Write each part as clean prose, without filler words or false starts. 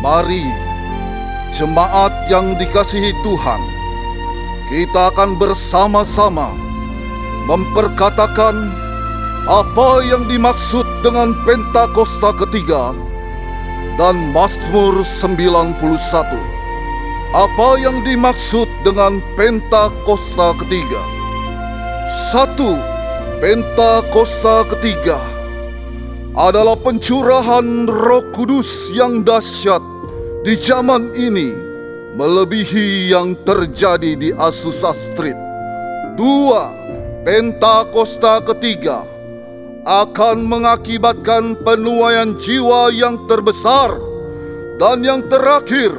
Mari, jemaat yang dikasihi Tuhan, kita akan bersama-sama memperkatakan apa yang dimaksud dengan Pentakosta ketiga dan Mazmur 91. Apa yang dimaksud dengan Pentakosta ketiga? 1. Pentakosta ketiga adalah pencurahan Roh Kudus yang dahsyat di zaman ini, melebihi yang terjadi di Azusa Street. 2. Pentakosta ketiga akan mengakibatkan penuaian jiwa yang terbesar dan yang terakhir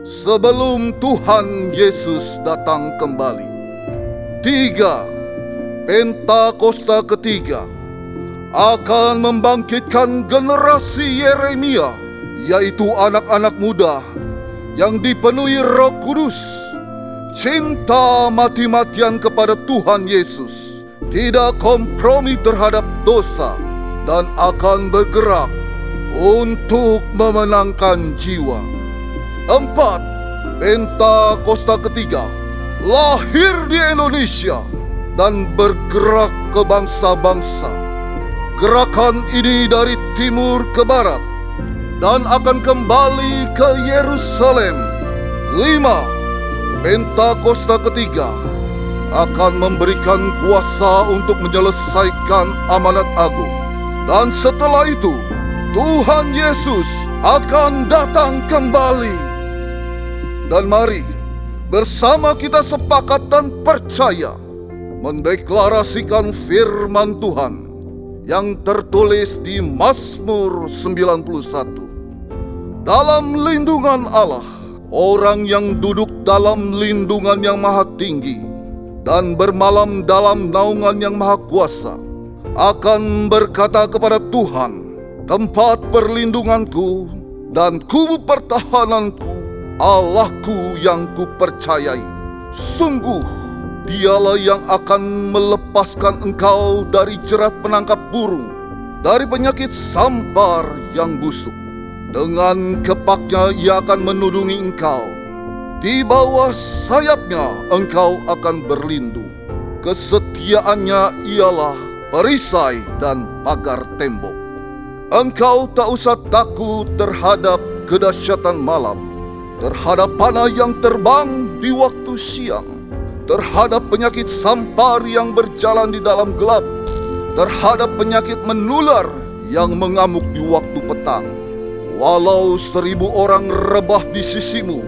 sebelum Tuhan Yesus datang kembali. 3. Pentakosta ketiga akan membangkitkan generasi Yeremia, yaitu anak-anak muda yang dipenuhi Roh Kudus, cinta mati-matian kepada Tuhan Yesus, tidak kompromi terhadap dosa, dan akan bergerak untuk memenangkan jiwa. 4. Pentakosta ketiga lahir di Indonesia dan bergerak ke bangsa-bangsa. Gerakan ini dari timur ke barat dan akan kembali ke Yerusalem. 5. Pentakosta ketiga akan memberikan kuasa untuk menyelesaikan amanat agung. Dan setelah itu, Tuhan Yesus akan datang kembali. Dan mari bersama kita sepakat dan percaya mendeklarasikan firman Tuhan yang tertulis di Mazmur 91. Dalam lindungan Allah, orang yang duduk dalam lindungan yang maha tinggi dan bermalam dalam naungan yang maha kuasa akan berkata kepada Tuhan, tempat perlindunganku dan kubu pertahananku, Allahku yang kupercayai. Sungguh Dialah yang akan melepaskan engkau dari jerat penangkap burung, dari penyakit sampar yang busuk. Dengan kepaknya ia akan menudungi engkau. Di bawah sayapnya engkau akan berlindung. Kesetiaannya ialah perisai dan pagar tembok. Engkau tak usah takut terhadap kedahsyatan malam, terhadap panah yang terbang di waktu siang, terhadap penyakit sampar yang berjalan di dalam gelap, terhadap penyakit menular yang mengamuk di waktu petang. Walau 1,000 orang rebah di sisimu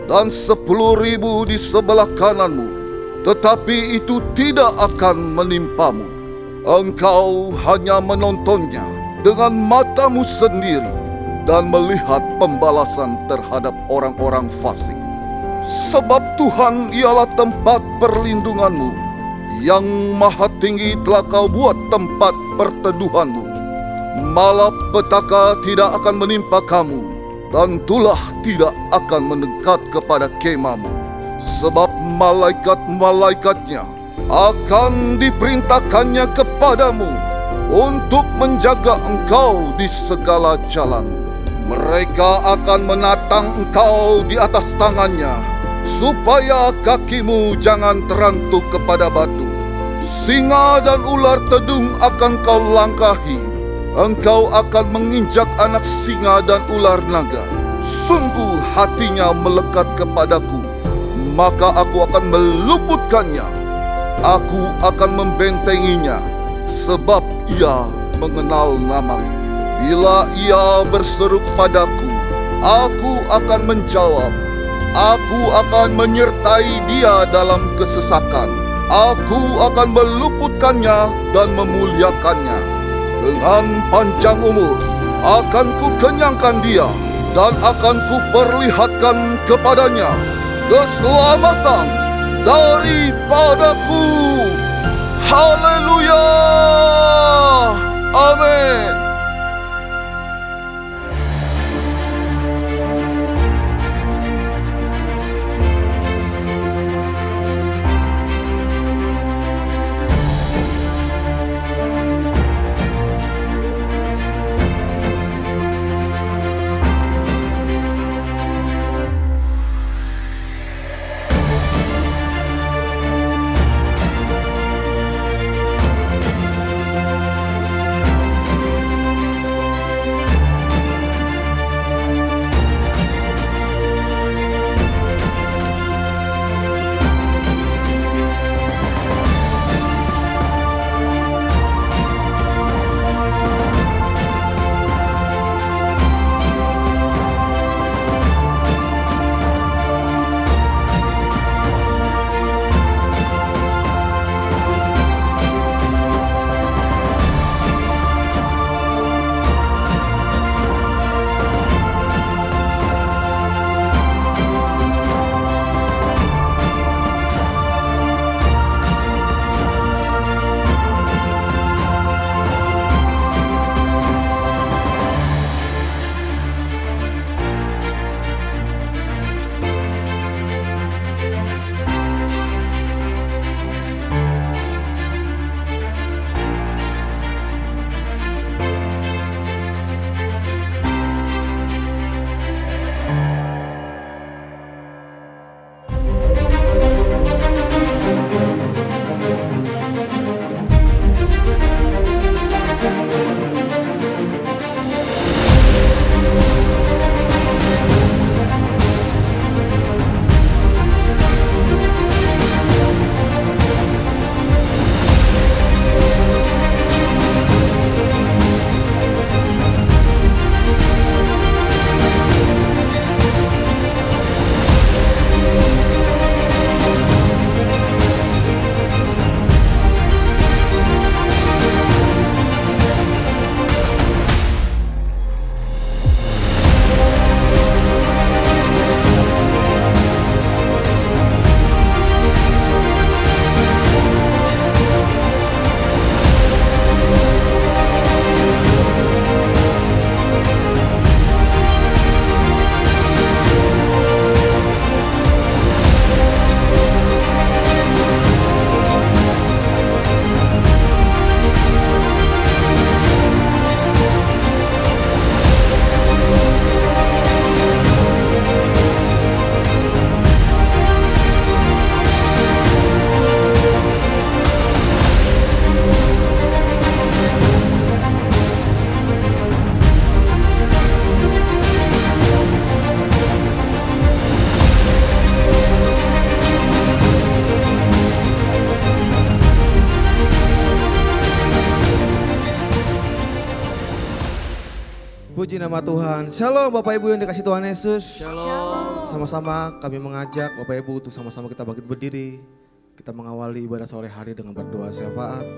dan 10,000 di sebelah kananmu, tetapi itu tidak akan menimpamu. Engkau hanya menontonnya dengan matamu sendiri dan melihat pembalasan terhadap orang-orang fasik. Sebab Tuhan ialah tempat perlindunganmu, yang maha tinggi telah kau buat tempat perteduhanmu. Malapetaka tidak akan menimpa kamu, dan tulah tidak akan mendekat kepada kemahmu. Sebab malaikat-malaikatnya akan diperintahkannya kepadamu untuk menjaga engkau di segala jalan. Mereka akan menatang engkau di atas tangannya, supaya kakimu jangan terantuk kepada batu. Singa dan ular tedung akan kau langkahi. Engkau akan menginjak anak singa dan ular naga. Sungguh hatinya melekat kepadaku, maka aku akan meluputkannya. Aku akan membentenginya, sebab ia mengenal namaku. Bila ia berseru padaku, aku akan menjawab. Aku akan menyertai dia dalam kesesakan. Aku akan meluputkannya dan memuliakannya. Dengan panjang umur akan kukenyangkan dia, dan akan kuperlihatkan kepadanya keselamatan daripadaku. Haleluya! Amin. nama Tuhan. Shalom Bapak Ibu yang dikasih Tuhan Yesus. Shalom. Sama-sama kami mengajak Bapak Ibu untuk sama-sama kita bangkit berdiri. Kita mengawali ibadah sore hari dengan berdoa syafaat.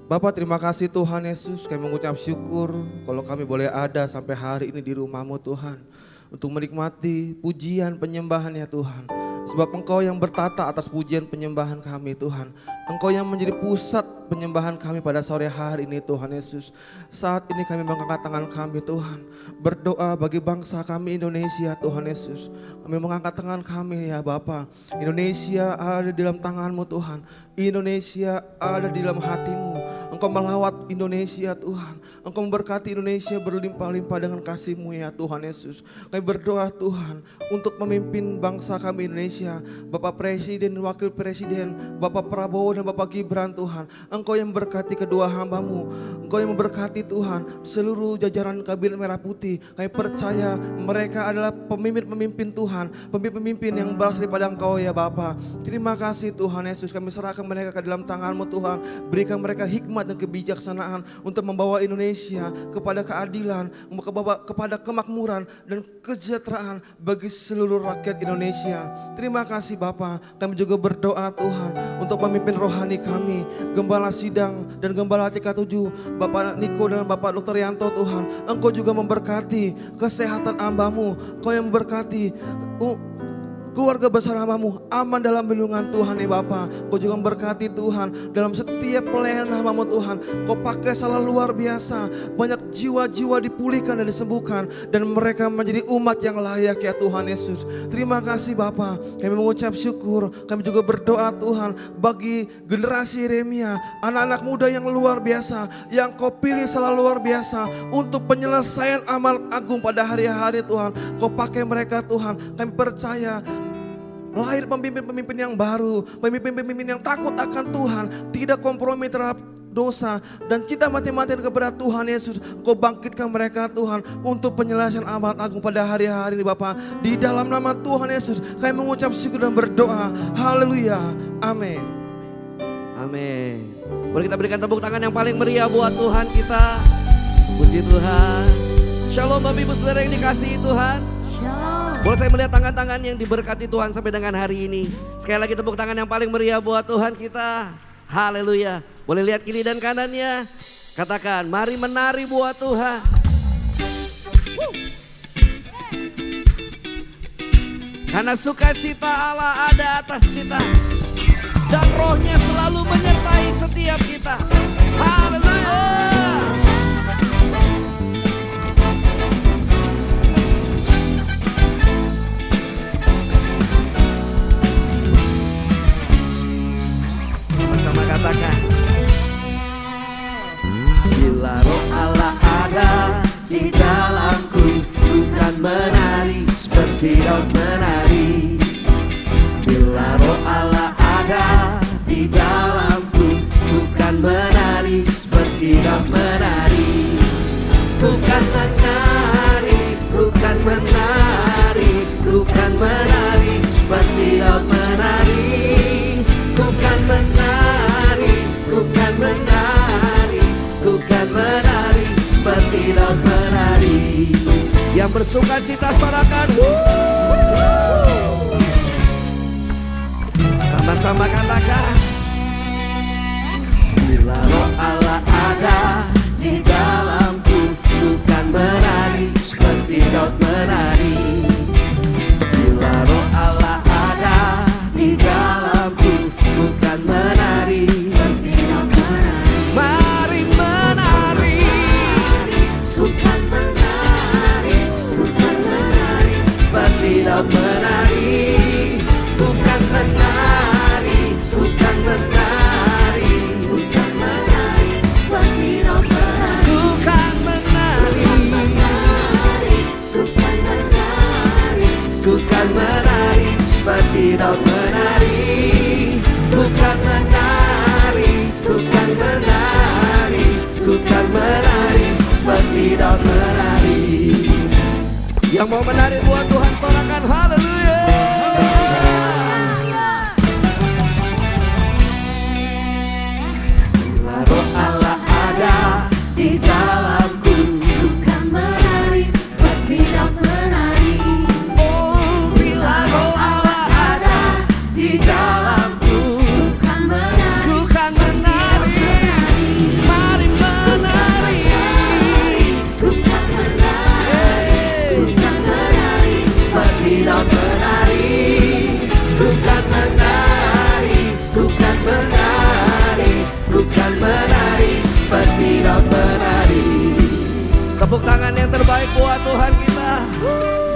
Bapak terima kasih Tuhan Yesus, kami mengucap syukur kalau kami boleh ada sampai hari ini di rumah-Mu Tuhan. Untuk menikmati pujian penyembahan ya Tuhan. Sebab Engkau yang bertata atas pujian penyembahan kami Tuhan. Engkau yang menjadi pusat penyembahan kami pada sore hari ini Tuhan Yesus. Saat ini kami mengangkat tangan kami Tuhan. Berdoa bagi bangsa kami Indonesia Tuhan Yesus. Kami mengangkat tangan kami ya Bapa. Indonesia ada di dalam tangan-Mu Tuhan. Indonesia ada di dalam hati-Mu. Engkau melawat Indonesia Tuhan. Engkau memberkati Indonesia berlimpah-limpah dengan kasih-Mu ya Tuhan Yesus. Kami berdoa Tuhan untuk memimpin bangsa kami Indonesia. Bapak Presiden, Wakil Presiden, Bapak Prabowo dan Bapak Gibran Tuhan. Engkau yang memberkati kedua hamba-Mu. Engkau yang memberkati Tuhan seluruh jajaran Kabinet Merah Putih. Kami percaya mereka adalah pemimpin-pemimpin Tuhan. Pemimpin-pemimpin yang berasal daripada Engkau ya Bapa. Terima kasih Tuhan Yesus. Kami serahkan mereka ke dalam tangan-Mu Tuhan. Berikan mereka hikmat dan kebijaksanaan untuk membawa Indonesia kepada keadilan, kepada kemakmuran dan kesejahteraan bagi seluruh rakyat Indonesia. Terima kasih Bapa. Kami juga berdoa Tuhan untuk pemimpin rohani kami, Gembala Sidang dan Gembala CK7, Bapak Niko dan Bapak Dr. Yanto Tuhan. Engkau juga memberkati kesehatan hamba-Mu. Engkau yang memberkati keluarga besar hamba-Mu aman dalam lindungan Tuhan ya Bapa. Kau juga memberkati Tuhan dalam setiap pelayanan hamba-Mu Tuhan. Kau pakai salah luar biasa. Banyak jiwa-jiwa dipulihkan dan disembuhkan. Dan mereka menjadi umat yang layak ya Tuhan Yesus. Terima kasih Bapa. Kami mengucap syukur. Kami juga berdoa Tuhan bagi generasi Yeremia. Anak-anak muda yang luar biasa. Yang Kau pilih salah luar biasa. Untuk penyelesaian amal agung pada hari-hari Tuhan. Kau pakai mereka Tuhan. Kami percaya lahir pemimpin-pemimpin yang baru, pemimpin-pemimpin yang takut akan Tuhan, tidak kompromi terhadap dosa dan cinta mati-matian kepada Tuhan Yesus. Kau bangkitkan mereka Tuhan untuk penyelesaian amat agung pada hari-hari ini Bapa. Di dalam nama Tuhan Yesus kami mengucap syukur dan berdoa. Haleluya. Amin. Amin. Boleh kita berikan tepuk tangan yang paling meriah buat Tuhan kita. Puji Tuhan. Shalom Bapak Ibu Saudara yang dikasihi Tuhan. Boleh saya melihat tangan-tangan yang diberkati Tuhan sampai dengan hari ini. Sekali lagi tepuk tangan yang paling meriah buat Tuhan kita. Haleluya. Boleh lihat kiri dan kanannya. Katakan, mari menari buat Tuhan. Karena sukacita Allah ada atas kita. Dan rohnya selalu menyertai setiap kita. Haleluya. Sama katakan, bila roh Allah ada di dalamku, bukan menari seperti Daud menari. Bila roh Allah ada di dalamku, bukan menari seperti Daud menari. Bukan menari, bukan menari, bukan menari seperti Daud menari. Bukan menari, bukan menari, bukan menari seperti Daud menari. Yang bersuka cita sorakan. Sama-sama katakan. Bila roh Allah ada di dalamku, bukan menari seperti Daud menari. Bila roh Allah ada di dalamku, bukan menari seperti Daud menari. Mari menari, bukan menari, bukan menari seperti Daud menari. Bukan menari, bukan menari, bukan menari seperti Daud menari. Bukan menari, bukan menari, bukan menari seperti Daud menari. Bukan menari, bukan menari, bukan menari seperti Daud menari. Yang mau menari buat Tuhan sorakan haleluya. Bila roh Allah ada di dalamku, bukan menari terbaik buat Tuhan kita.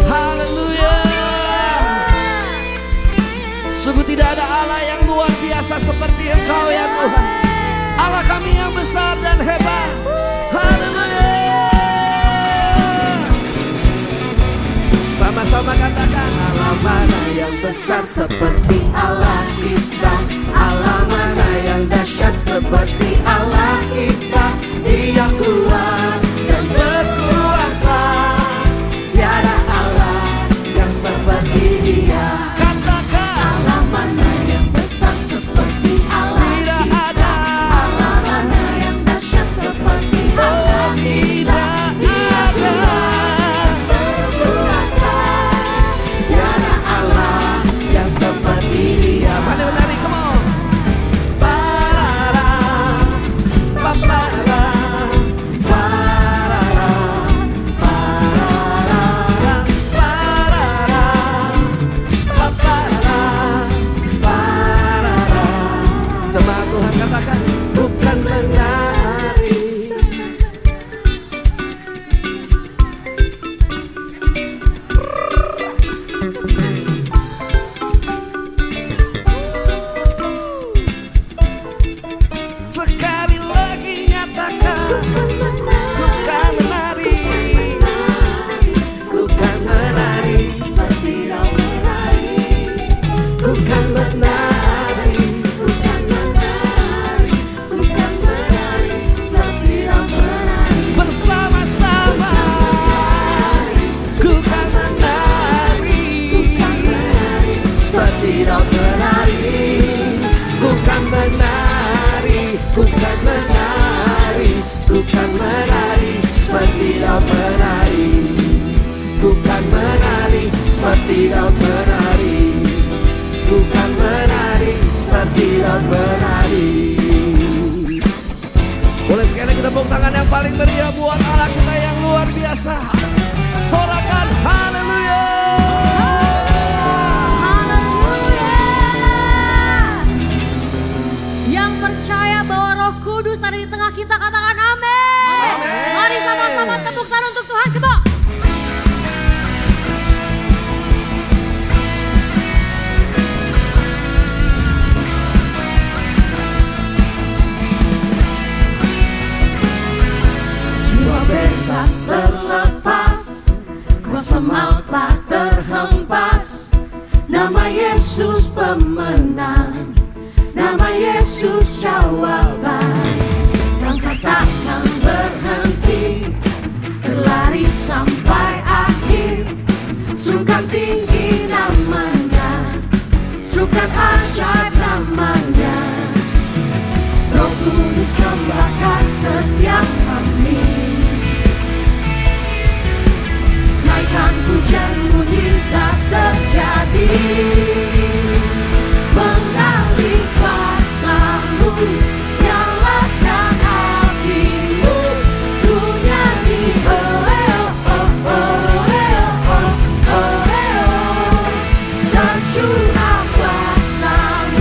Haleluya. Sungguh tidak ada Allah yang luar biasa seperti Engkau ya Tuhan. Allah kami yang besar dan hebat. Haleluya. Sama-sama katakan, Allah mana yang besar seperti Allah kita. Allah mana yang dahsyat seperti Allah kita. Dia kuat dan berkuasa. Tiada Allah yang seperti Dia. Katakan, Allah mana yang besar seperti Allah tidak kita. ada. Allah mana yang dahsyat seperti Allah kita. Dia kuat berkuasa. Tiada Allah yang seperti Dia. Mana menari, come on. Parara, papara, parara, parara, parara, papara, parara. Jemaat Tuhan katakan, bukan menari. Sekali lagi nyatakan, bukan menari, bukan menari, seperti Kau menari. bukan menari. Bukan menari, bukan menari, seperti Kau menari. Bersama-sama, bukan menari, Bukan menari, seperti Kau menari. Bukan menari, bukan menari, bukan menari, seperti Kau menari. Bukan menari, seperti Kau menari. Bukan menari, seperti Kau menari. Boleh sekali lagi tepuk tangan yang paling meriah buat Allah kita yang luar biasa. Sorakan haleluya. haleluya. Yang percaya bahwa Roh Kudus ada di tengah kita, katakan amin. Mari sama-sama tepuk tangan untuk Tuhan, kebo. Jiwa bebas terlepas, kuasa maut tak terhempas. Nama Yesus pemenang, nama Yesus jawaban. Langkah takkan berhenti, berlari sampai akhir. Serukan tinggi namanya, serukan ajaib namanya. Roh Kudus membakar setiap kami. Naikkan hujan mujizat terjadi. Mengalir kuasa-Mu, nyalakan api-Mu. Ku nyanyi oh oh oh oh oh oh oh. Tercurah kuasa-Mu.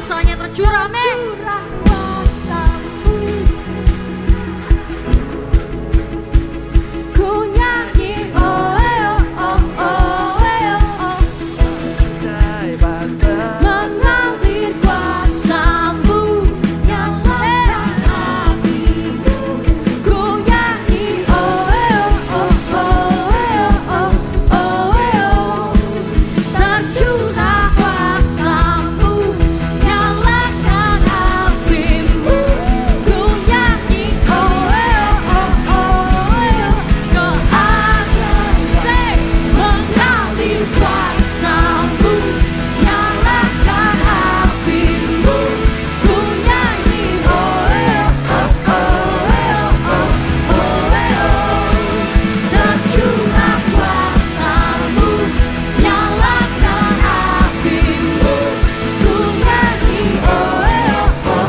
kuasanya tercurah, amin. Curah kuasa-Mu, ku nyanyi oh oh oh oh. Mengalir kuasa-Mu, nyalakan api-Mu, ku nyanyi oh oh oh oh. Tercurah kuasa-Mu, nyalakan api-Mu, ku nyanyi oh oh oh. Keajaiban mengalir kuasa-Mu, nyalakan api-Mu, ku nyanyi oh oh oh. Tercurah kuasa-Mu, nyalakan api-Mu, ku nyanyi oh oh.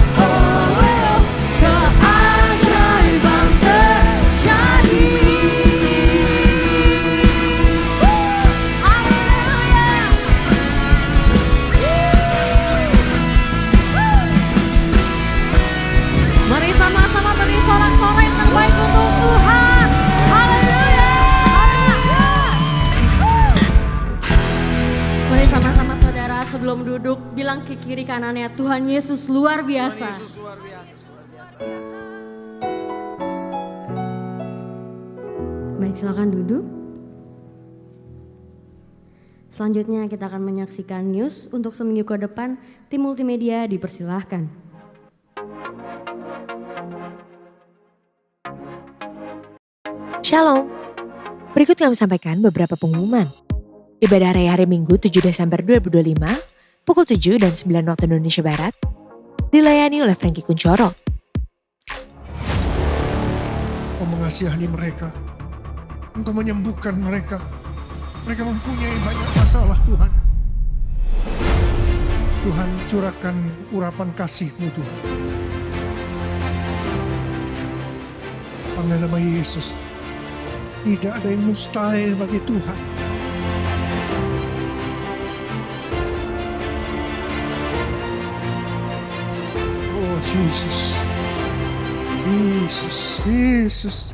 Keajaiban terjadi. Mari sama-sama beri sorak-sorai yang terbaik untuk Tuhan. Haleluya. Mari sama-sama saudara sebelum duduk bilang ke kiri kanannya, Tuhan Yesus luar biasa. Baik, silakan duduk. Selanjutnya kita akan menyaksikan news untuk seminggu ke depan. Tim multimedia dipersilahkan. Shalom. Berikut kami sampaikan beberapa pengumuman. Ibadah raya hari Minggu 7 Desember 2025, pukul 7 dan 9 waktu Indonesia Barat, dilayani oleh Frankie Kuncoro. Engkau mengasihani mereka, Engkau menyembuhkan mereka. Mereka mempunyai banyak masalah Tuhan. Tuhan curahkan urapan kasih-Mu Tuhan. Panggil nama Yesus. Tidak ada yang mustahil bagi Tuhan. Oh Jesus. Yesus, Yesus.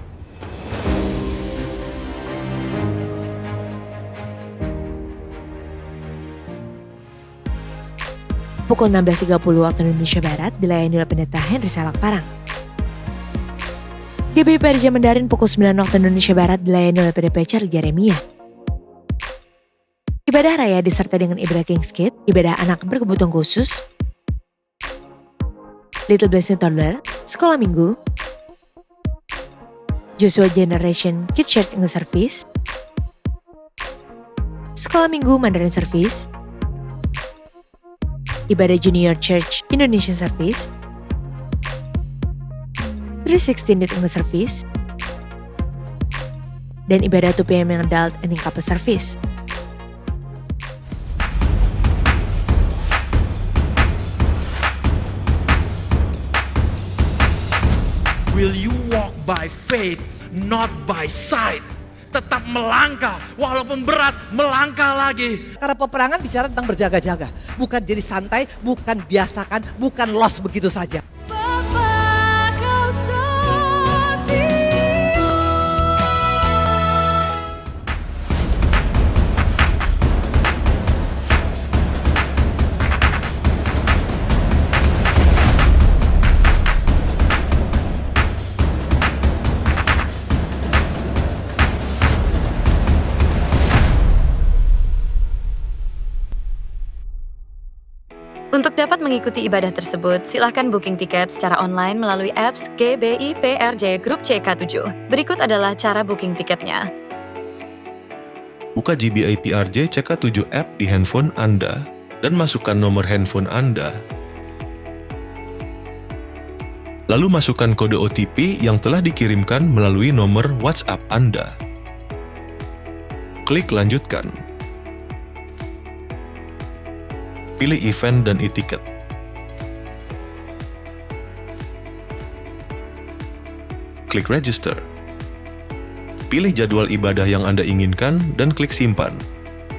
Pukul 16.30 waktu Indonesia Barat, dilayani oleh Pendeta Henry Salak Parang. GBI PRJ Mandarin pukul 9 waktu Indonesia Barat, dilayani oleh PDP Charlie Jeremia. Ibadah raya disertai dengan ibadah King's Kid, ibadah anak berkebutuhan khusus, Little Blessing Toddler, sekolah minggu, Joshua Generation Kids Church English Service, sekolah minggu Mandarin Service, ibadah Junior Church Indonesian Service, 316 Net English Service, dan ibadah 2 PM yang Adult and Couple Service. Will you walk by faith, not by sight? Tetap melangkah, walaupun berat, melangkah lagi. Karena peperangan bicara tentang berjaga-jaga. Bukan jadi santai, bukan biasakan, bukan loss begitu saja. Bapa kau setia. Untuk dapat mengikuti ibadah tersebut, silahkan booking tiket secara online melalui apps GBI PRJ Grup CK7. Berikut adalah cara booking tiketnya. Buka GBI PRJ CK7 app di handphone Anda dan masukkan nomor handphone Anda. Lalu masukkan kode OTP yang telah dikirimkan melalui nomor WhatsApp Anda. Klik lanjutkan. Pilih event dan e-ticket. Klik register. Pilih jadwal ibadah yang Anda inginkan dan klik simpan.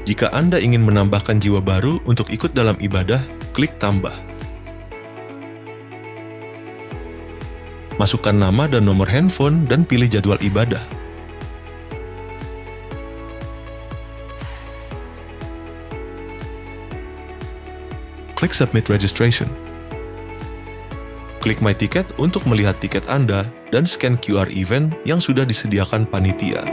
Jika Anda ingin menambahkan jiwa baru untuk ikut dalam ibadah, klik tambah. Masukkan nama dan nomor handphone dan pilih jadwal ibadah. Klik Submit Registration. Klik My Ticket untuk melihat tiket Anda dan scan QR event yang sudah disediakan panitia.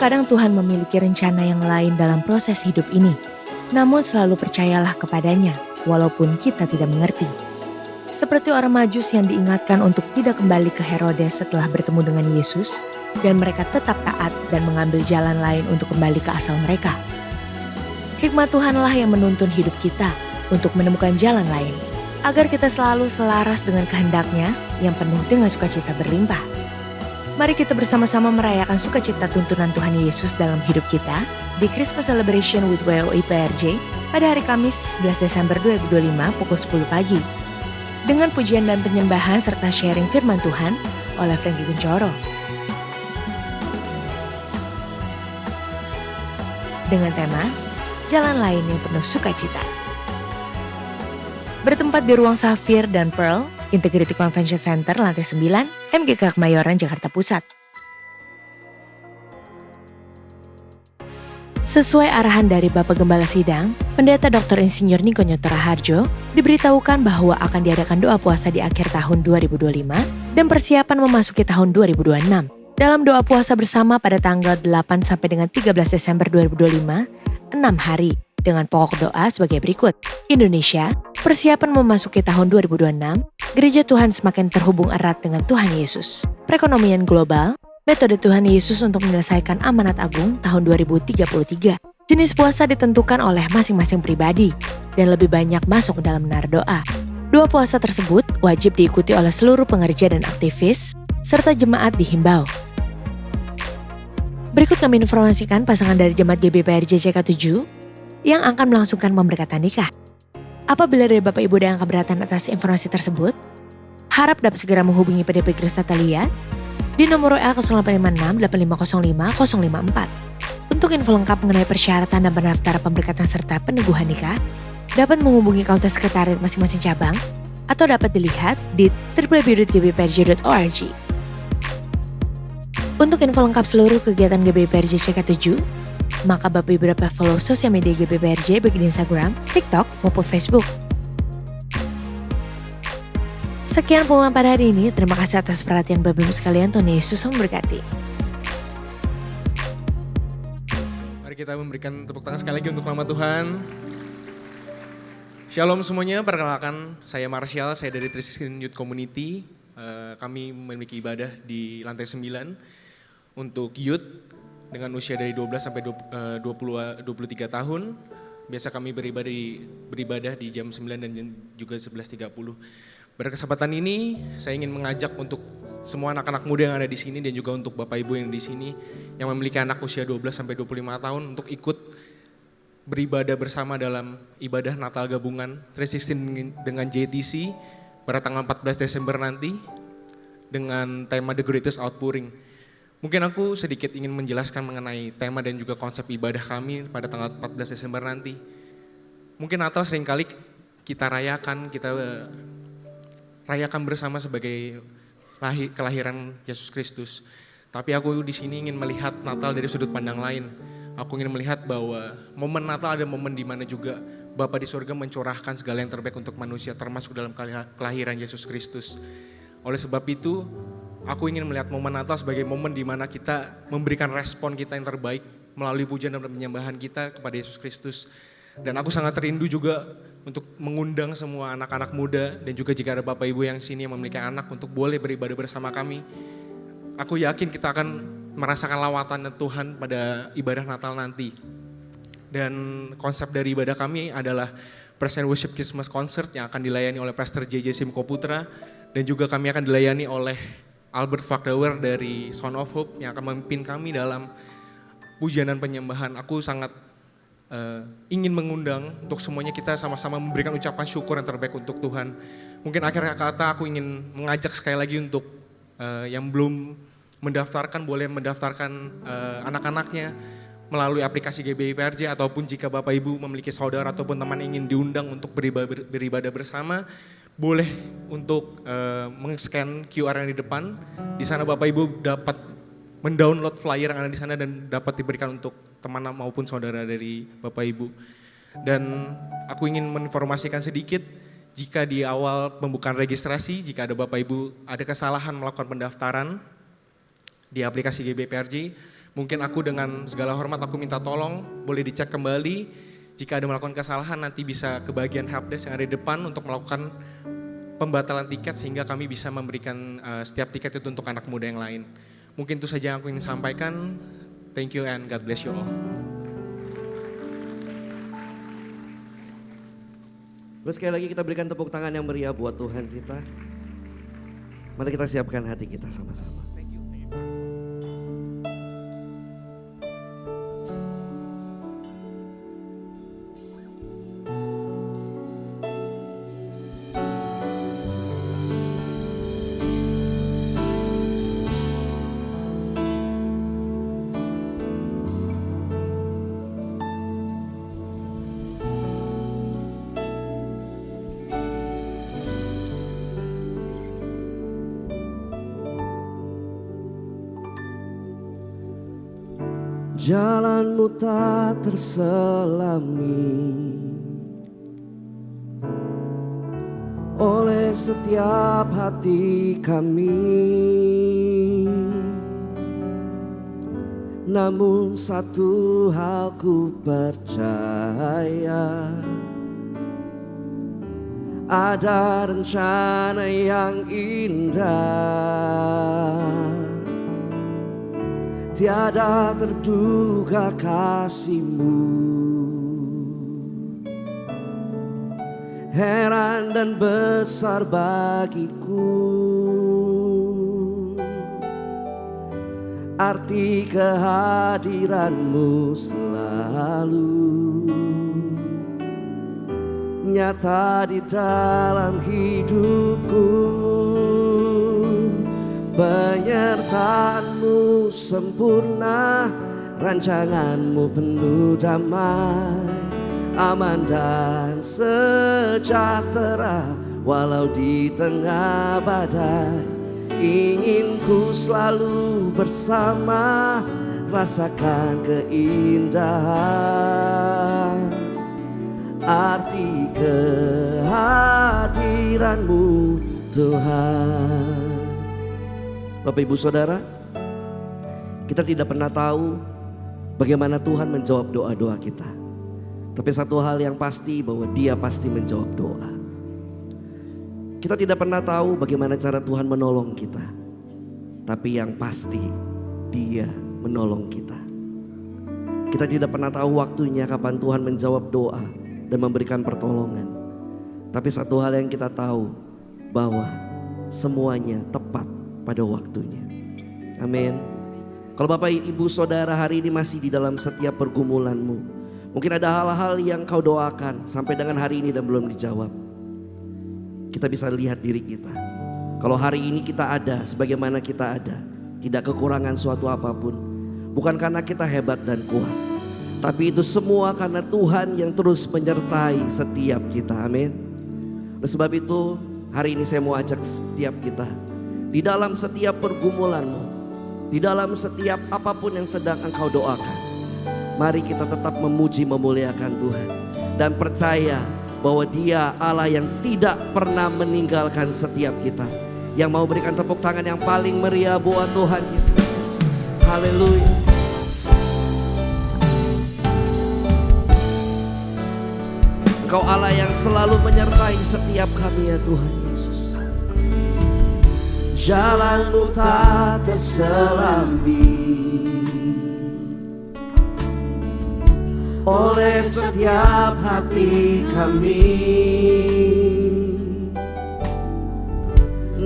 Terkadang Tuhan memiliki rencana yang lain dalam proses hidup ini. Namun selalu percayalah kepadanya, walaupun kita tidak mengerti. Seperti orang Majus yang diingatkan untuk tidak kembali ke Herodes setelah bertemu dengan Yesus, dan mereka tetap taat dan mengambil jalan lain untuk kembali ke asal mereka. Hikmat Tuhanlah yang menuntun hidup kita untuk menemukan jalan lain, agar kita selalu selaras dengan kehendak-Nya yang penuh dengan sukacita berlimpah. Mari kita bersama-sama merayakan sukacita tuntunan Tuhan Yesus dalam hidup kita di Christmas Celebration with WOI PRJ pada hari Kamis 11 Desember 2025 pukul 10 pagi. Dengan pujian dan penyembahan serta sharing firman Tuhan oleh Frankie Kuncoro. Dengan tema, Jalan Lain yang Penuh Sukacita. Bertempat di Ruang Safir dan Pearl, Integrity Convention Center, lantai 9, MGK Kemayoran, Jakarta Pusat. Sesuai arahan dari Bapak Gembala Sidang, Pendeta Dr. Insinyur Niko Nyoto Raharjo diberitahukan bahwa akan diadakan doa puasa di akhir tahun 2025 dan persiapan memasuki tahun 2026. Dalam doa puasa bersama pada tanggal 8 sampai dengan 13 Desember 2025, 6 hari dengan pokok doa sebagai berikut. Indonesia, persiapan memasuki tahun 2026, Gereja Tuhan semakin terhubung erat dengan Tuhan Yesus. Perekonomian global, metode Tuhan Yesus untuk menyelesaikan amanat agung tahun 2033. Jenis puasa ditentukan oleh masing-masing pribadi dan lebih banyak masuk ke dalam menara doa. Doa puasa tersebut wajib diikuti oleh seluruh pengerja dan aktivis, serta jemaat dihimbau. Berikut kami informasikan pasangan dari Jemaat GBPRJ CK7 yang akan melangsungkan pemberkatan nikah. Apabila dari Bapak Ibu ada yang keberatan atas informasi tersebut, harap dapat segera menghubungi PDP Krista Thalia di nomor WA 0856 8505 054. Untuk info lengkap mengenai persyaratan dan pendaftaran pemberkatan serta peneguhan nikah, dapat menghubungi kaunter sekretariat masing-masing cabang atau dapat dilihat di www.gbprj.org. Untuk info lengkap seluruh kegiatan GBPRJ CK7, maka Bapak Ibu dapat follow sosial media GBPRJ baik di Instagram, TikTok, maupun Facebook. Sekian pengumuman pada hari ini. Terima kasih atas perhatian Bapak Ibu sekalian. Tuhan Yesus memberkati. Mari kita memberikan tepuk tangan sekali lagi untuk nama Tuhan. Shalom semuanya, perkenalkan saya Marshall, saya dari Trisiskin Youth Community. Kami memiliki ibadah di lantai 9 untuk youth dengan usia dari 12 sampai 23 tahun. Biasa kami beribadah di jam 9 dan juga 11.30. Pada kesempatan ini saya ingin mengajak untuk semua anak-anak muda yang ada di sini dan juga untuk Bapak Ibu yang di sini yang memiliki anak usia 12 sampai 25 tahun untuk ikut beribadah bersama dalam ibadah Natal gabungan 316 dengan JTC pada tanggal 14 Desember nanti dengan tema The Greatest Outpouring. Mungkin aku sedikit ingin menjelaskan mengenai tema dan juga konsep ibadah kami pada tanggal 14 Desember nanti. Mungkin Natal seringkali kita rayakan bersama sebagai kelahiran Yesus Kristus. Tapi aku di sini ingin melihat Natal dari sudut pandang lain. Aku ingin melihat bahwa momen Natal ada momen di mana juga Bapa di surga mencurahkan segala yang terbaik untuk manusia termasuk dalam kelahiran Yesus Kristus. Oleh sebab itu, aku ingin melihat momen Natal sebagai momen di mana kita memberikan respon kita yang terbaik melalui pujian dan penyembahan kita kepada Yesus Kristus. Dan aku sangat rindu juga untuk mengundang semua anak-anak muda dan juga jika ada Bapak Ibu yang sini yang memiliki anak untuk boleh beribadah bersama kami. Aku yakin kita akan merasakan lawatan Tuhan pada ibadah Natal nanti. Dan konsep dari ibadah kami adalah Praise and Worship Christmas Concert yang akan dilayani oleh Pastor JJ Simko Putra. Dan juga kami akan dilayani oleh Albert Fakdauer dari Son of Hope yang akan memimpin kami dalam pujian dan penyembahan. Aku sangat ingin mengundang untuk semuanya kita sama-sama memberikan ucapan syukur yang terbaik untuk Tuhan. Mungkin akhir kata aku ingin mengajak sekali lagi untuk yang belum mendaftarkan boleh mendaftarkan anak-anaknya melalui aplikasi GBI PRJ, ataupun jika Bapak Ibu memiliki saudara ataupun teman yang ingin diundang untuk beribadah bersama, boleh untuk meng-scan QR yang di depan. Di sana Bapak Ibu dapat mendownload flyer yang ada di sana dan dapat diberikan untuk teman maupun saudara dari Bapak Ibu. Dan aku ingin menginformasikan sedikit, jika di awal pembukaan registrasi, jika ada Bapak Ibu ada kesalahan melakukan pendaftaran di aplikasi GBPRJ, mungkin aku dengan segala hormat aku minta tolong boleh dicek kembali. Jika ada melakukan kesalahan nanti bisa ke bagian helpdesk yang ada di depan untuk melakukan pembatalan tiket sehingga kami bisa memberikan setiap tiket itu untuk anak muda yang lain. Mungkin itu saja yang aku ingin sampaikan. Thank you and God bless you all. Terus sekali lagi kita berikan tepuk tangan yang meriah buat Tuhan kita. Mari kita siapkan hati kita sama-sama. Jalanmu tak terselami oleh setiap hati kami. Namun satu hal ku percaya, ada rencana yang indah. Tiada terduga kasih-Mu, heran dan besar bagiku. Arti kehadiran-Mu selalu nyata di dalam hidupku. Penyertaan-Mu sempurna, rancangan-Mu penuh damai, aman dan sejahtera walau di tengah badai. Ingin ku selalu bersama, rasakan keindahan arti kehadiran-Mu Tuhan. Bapak Ibu Saudara, kita tidak pernah tahu bagaimana Tuhan menjawab doa-doa kita. Tapi satu hal yang pasti bahwa Dia pasti menjawab doa. Kita tidak pernah tahu bagaimana cara Tuhan menolong kita. Tapi yang pasti Dia menolong kita. Kita tidak pernah tahu waktunya kapan Tuhan menjawab doa dan memberikan pertolongan. Tapi satu hal yang kita tahu bahwa semuanya tepat pada waktunya. Amin. Kalau Bapak Ibu Saudara hari ini masih di dalam setiap pergumulanmu, mungkin ada hal-hal yang kau doakan sampai dengan hari ini dan belum dijawab. Kita bisa lihat diri kita. Kalau hari ini kita ada sebagaimana kita ada, tidak kekurangan suatu apapun, bukan karena kita hebat dan kuat, tapi itu semua karena Tuhan yang terus menyertai setiap kita. Amin. Oleh sebab itu hari ini saya mau ajak setiap kita, di dalam setiap pergumulanmu, di dalam setiap apapun yang sedang engkau doakan, mari kita tetap memuji memuliakan Tuhan dan percaya bahwa Dia Allah yang tidak pernah meninggalkan setiap kita. yang mau berikan tepuk tangan yang paling meriah buat Tuhan kita. Haleluya. Engkau Allah yang selalu menyertai setiap kami ya Tuhan Yesus. Jalanmu tak terselambi oleh setiap hati kami.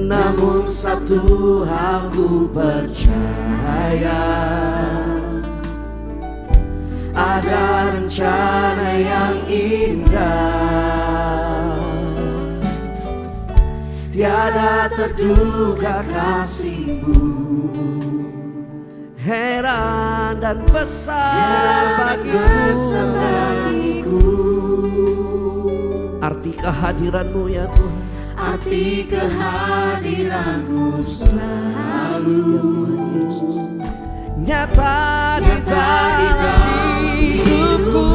Namun satu hal ku percaya, ada rencana yang indah. Tiada terduga kasih-Mu, Heran dan besar bagiku. Arti kehadiran-Mu ya Tuhan, arti kehadiran-Mu selalu nyata di dalam hidupku.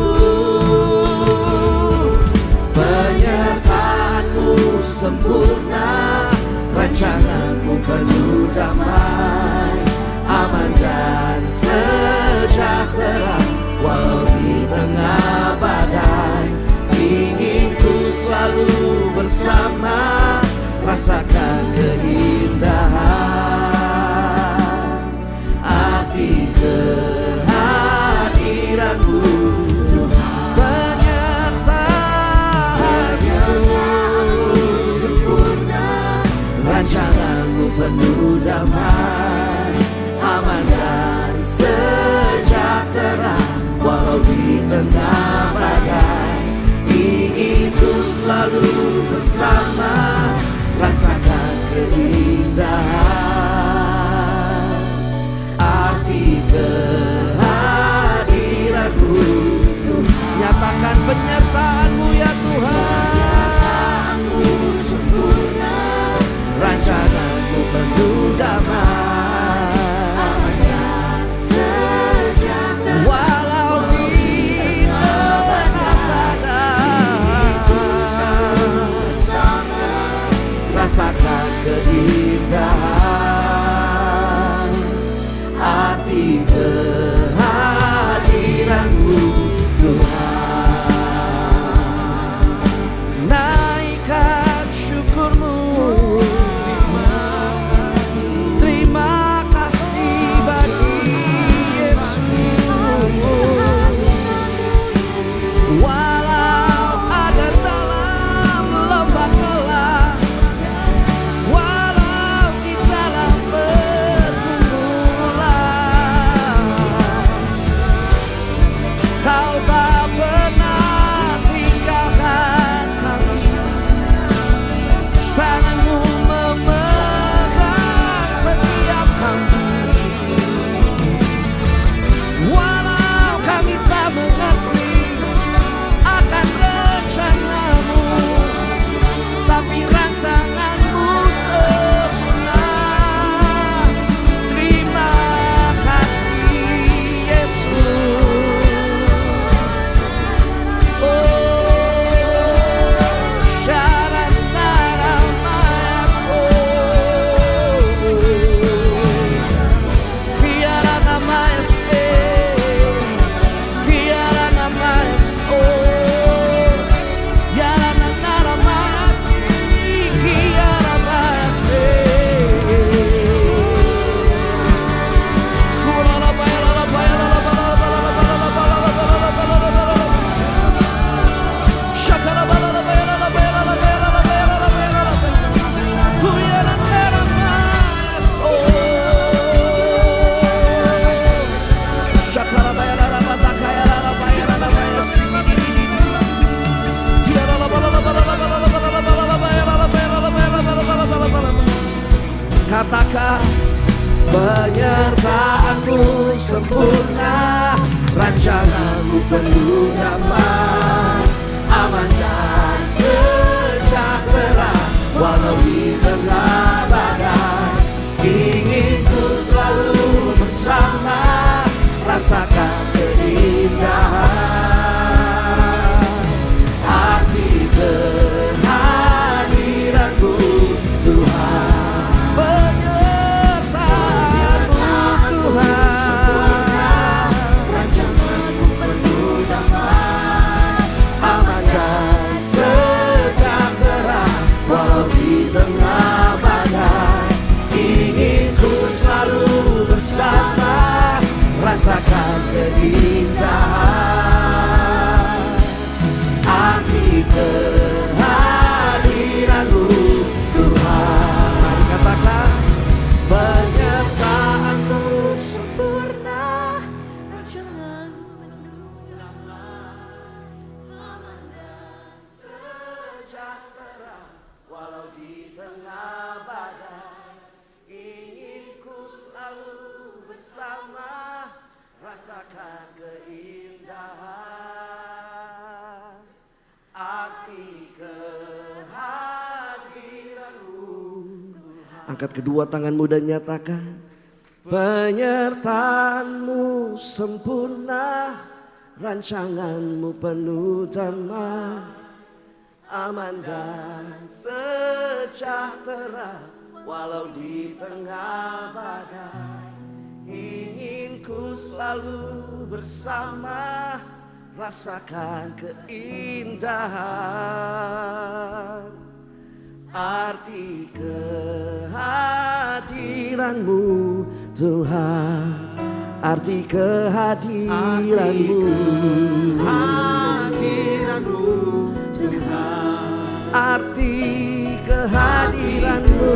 Penyertaan-Mu sempurna, rancangan-Mu penuh damai, aman dan sejahtera. Walau di tengah badai, ingin ku selalu bersama, rasakan keindahan arti kehadiran-Mu Tuhan. Penyertaan-Mu sempurna, rancangan-Mu penuh damai, aman dan sejahtera. Walau di tengah badai, ingin ku selalu bersama, rasakan keindahan arti kehadiran-Mu Tuhan. Nyatakan penyertaan-Mu ya Tuhan. Penyertaan-Mu sempurna, rancangan-Mu penuh damai, aman dan sejahtera. Walau di tengah badai, bersama, rasakan keindahan arti kehadiran-Mu Tuhan. naikkan syukur-Mu, terima kasih bagi Yesus. Walau ada dalam lembah gelap, walau di dalam pergumulan, Kau tak pernah tinggalkan kami. Tangan-Mu memegang setiap kami. Walau kami tak mengerti akan rencana-Mu, tapi rancangan-Mu sempurna. Terima kasih Yesus. Katakan penyertaan-Mu sempurna, rancangan-Mu penuh damai, aman dan sejahtera. Walau di tengah badai, ingin ku selalu bersama, rasakan keindahan arti kehadiran-Mu Tuhan. Angkat kedua tanganmu dan nyatakan, penyertaanmu sempurna, rancanganmu penuh damai, aman dan sejahtera, walau di tengah badai. Ingin ku selalu bersama, rasakan keindahan. Arti kehadiranmu Tuhan, arti kehadiranmu, arti kehadiranmu,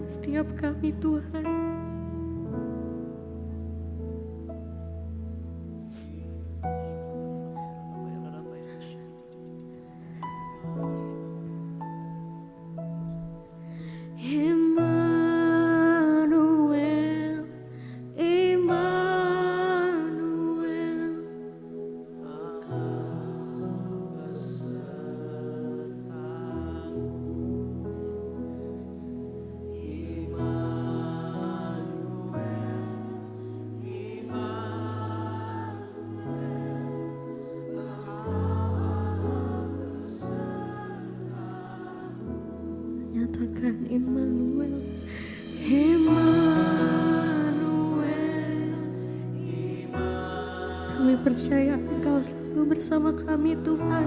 setiap kami Tuhan. Kami percaya Engkau selalu bersama kami Tuhan.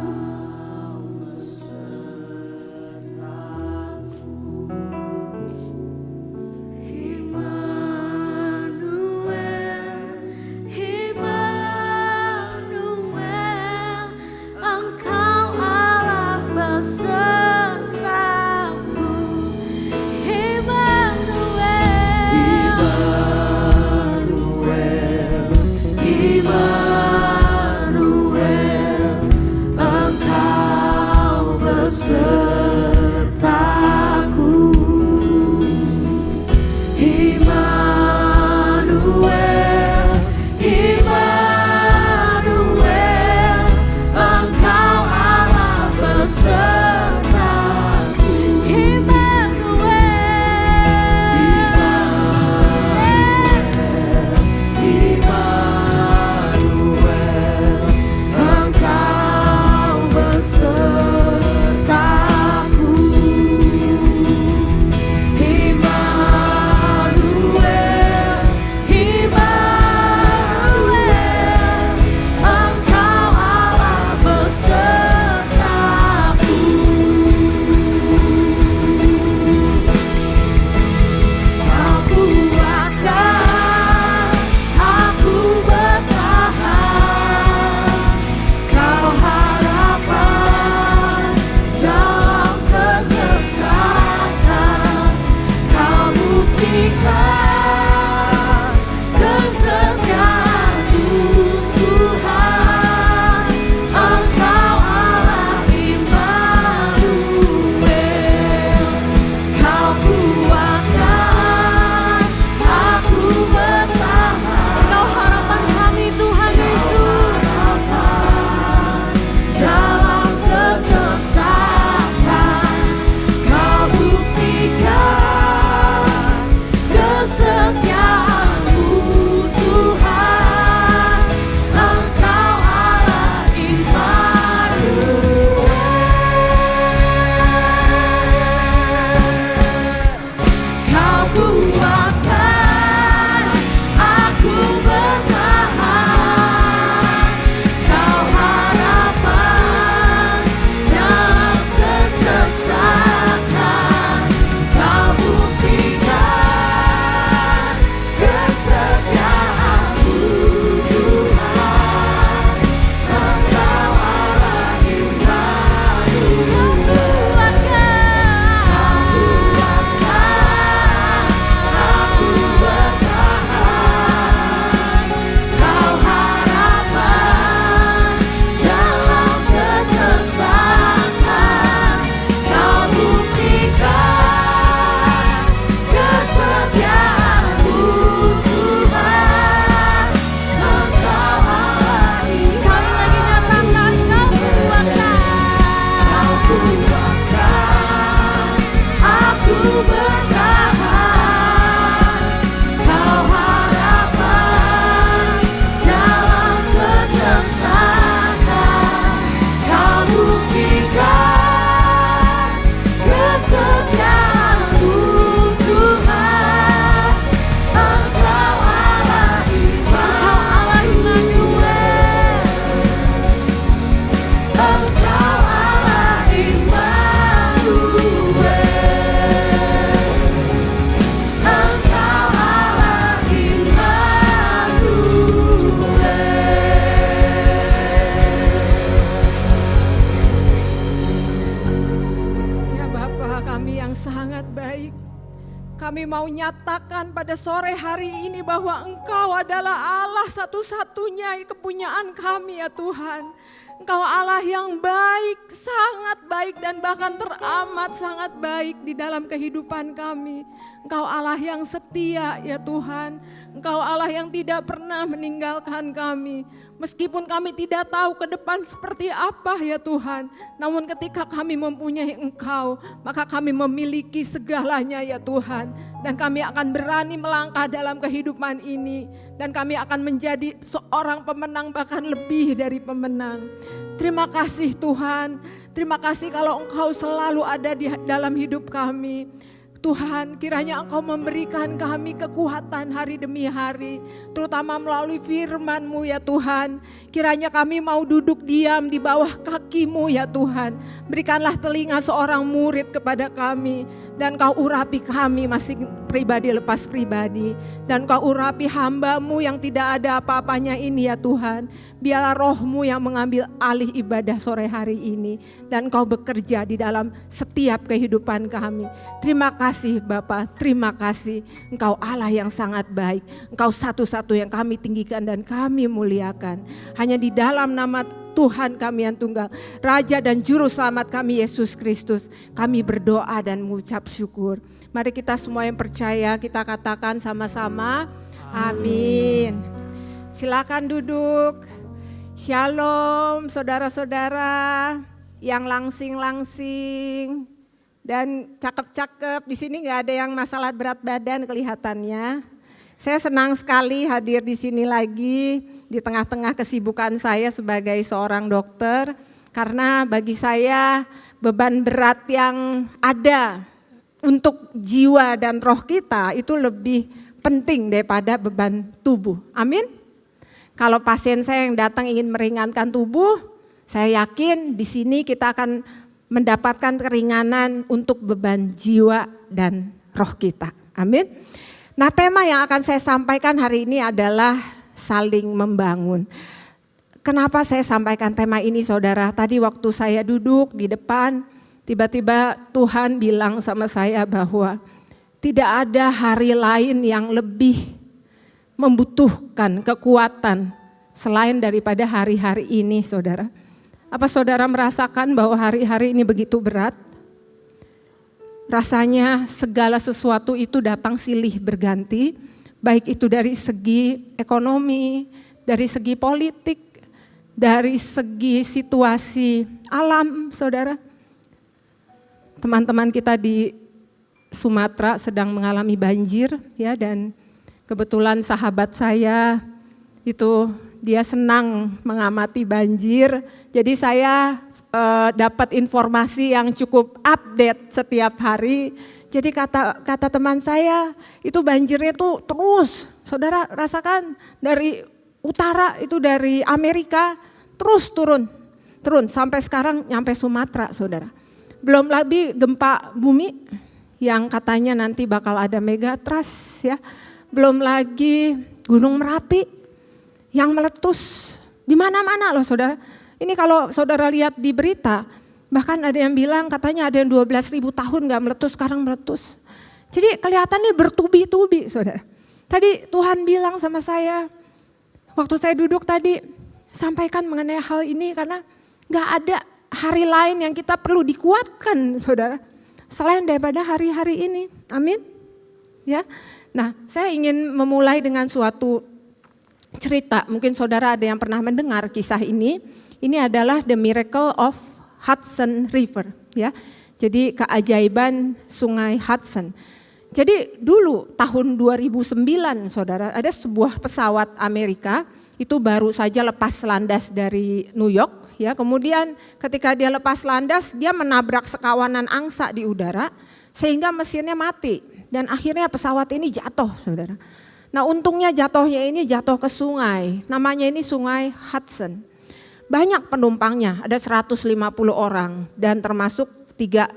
Kami mau nyatakan pada sore hari ini bahwa Engkau adalah Allah satu-satunya kepunyaan kami ya Tuhan. Engkau Allah yang baik, sangat baik dan bahkan teramat sangat baik di dalam kehidupan kami. Engkau Allah yang setia ya Tuhan. Engkau Allah yang tidak pernah meninggalkan kami. Meskipun kami tidak tahu ke depan seperti apa ya Tuhan. Namun ketika kami mempunyai Engkau, maka kami memiliki segalanya ya Tuhan. Dan kami akan berani melangkah dalam kehidupan ini. Dan kami akan menjadi seorang pemenang bahkan lebih dari pemenang. Terima kasih Tuhan. Terima kasih kalau Engkau selalu ada di dalam hidup kami. Tuhan, kiranya Engkau memberikan kami kekuatan hari demi hari, terutama melalui firman-Mu ya Tuhan. Kiranya kami mau duduk diam di bawah kaki-Mu ya Tuhan. Berikanlah telinga seorang murid kepada kami, dan Kau urapi kami masing pribadi lepas pribadi. Dan Kau urapi hamba-Mu yang tidak ada apa-apanya ini ya Tuhan. Biarlah Roh-Mu yang mengambil alih ibadah sore hari ini, dan Kau bekerja di dalam setiap kehidupan kami. Terima kasih Bapa, terima kasih. Engkau Allah yang sangat baik. Engkau satu-satu yang kami tinggikan dan kami muliakan. Hanya di dalam nama Tuhan kami yang tunggal, Raja dan Juru Selamat kami Yesus Kristus, kami berdoa dan mengucap syukur. Mari kita semua yang percaya kita katakan sama-sama, amin. Silakan duduk. Shalom saudara-saudara yang langsing-langsing dan cakep-cakep. Di sini nggak ada yang masalah berat badan kelihatannya. Saya senang sekali hadir di sini lagi di tengah-tengah kesibukan saya sebagai seorang dokter. Karena bagi saya beban berat yang ada untuk jiwa dan roh kita itu lebih penting daripada beban tubuh. Amin. Kalau pasien saya yang datang ingin meringankan tubuh, saya yakin di sini kita akan mendapatkan keringanan untuk beban jiwa dan roh kita. Amin. Nah, tema yang akan saya sampaikan hari ini adalah saling membangun. Kenapa saya sampaikan tema ini saudara? Tadi waktu saya duduk di depan, tiba-tiba Tuhan bilang sama saya bahwa tidak ada hari lain yang lebih membutuhkan kekuatan selain daripada hari-hari ini saudara. Apa saudara merasakan bahwa hari-hari ini begitu berat? Rasanya segala sesuatu itu datang silih berganti, baik itu dari segi ekonomi, dari segi politik, dari segi situasi alam, saudara. Teman-teman kita di Sumatera sedang mengalami banjir, ya, dan kebetulan sahabat saya itu dia senang mengamati banjir, jadi saya dapat informasi yang cukup update setiap hari. Jadi kata teman saya itu banjirnya tuh terus, saudara rasakan dari utara itu dari Amerika terus turun sampai sekarang nyampe Sumatera saudara. Belum lagi gempa bumi yang katanya nanti bakal ada megatrust ya. Belum lagi Gunung Merapi yang meletus di mana-mana loh saudara. Ini kalau saudara lihat di berita, bahkan ada yang bilang katanya ada yang 12.000 tahun gak meletus, sekarang meletus. Jadi kelihatannya bertubi-tubi saudara. Tadi Tuhan bilang sama saya, waktu saya duduk tadi, sampaikan mengenai hal ini karena gak ada hari lain yang kita perlu dikuatkan saudara. Selain daripada hari-hari ini, amin. Ya. Nah, saya ingin memulai dengan suatu cerita, mungkin saudara ada yang pernah mendengar kisah ini. Ini adalah The Miracle of Hudson River, ya. Jadi keajaiban Sungai Hudson. Jadi dulu tahun 2009 saudara, ada sebuah pesawat Amerika itu baru saja lepas landas dari New York, ya. Kemudian ketika dia lepas landas, dia menabrak sekawanan angsa di udara sehingga mesinnya mati dan akhirnya pesawat ini jatuh, saudara. Nah, untungnya jatuhnya ini jatuh ke sungai, namanya ini Sungai Hudson. Banyak penumpangnya, ada 150 orang dan termasuk 3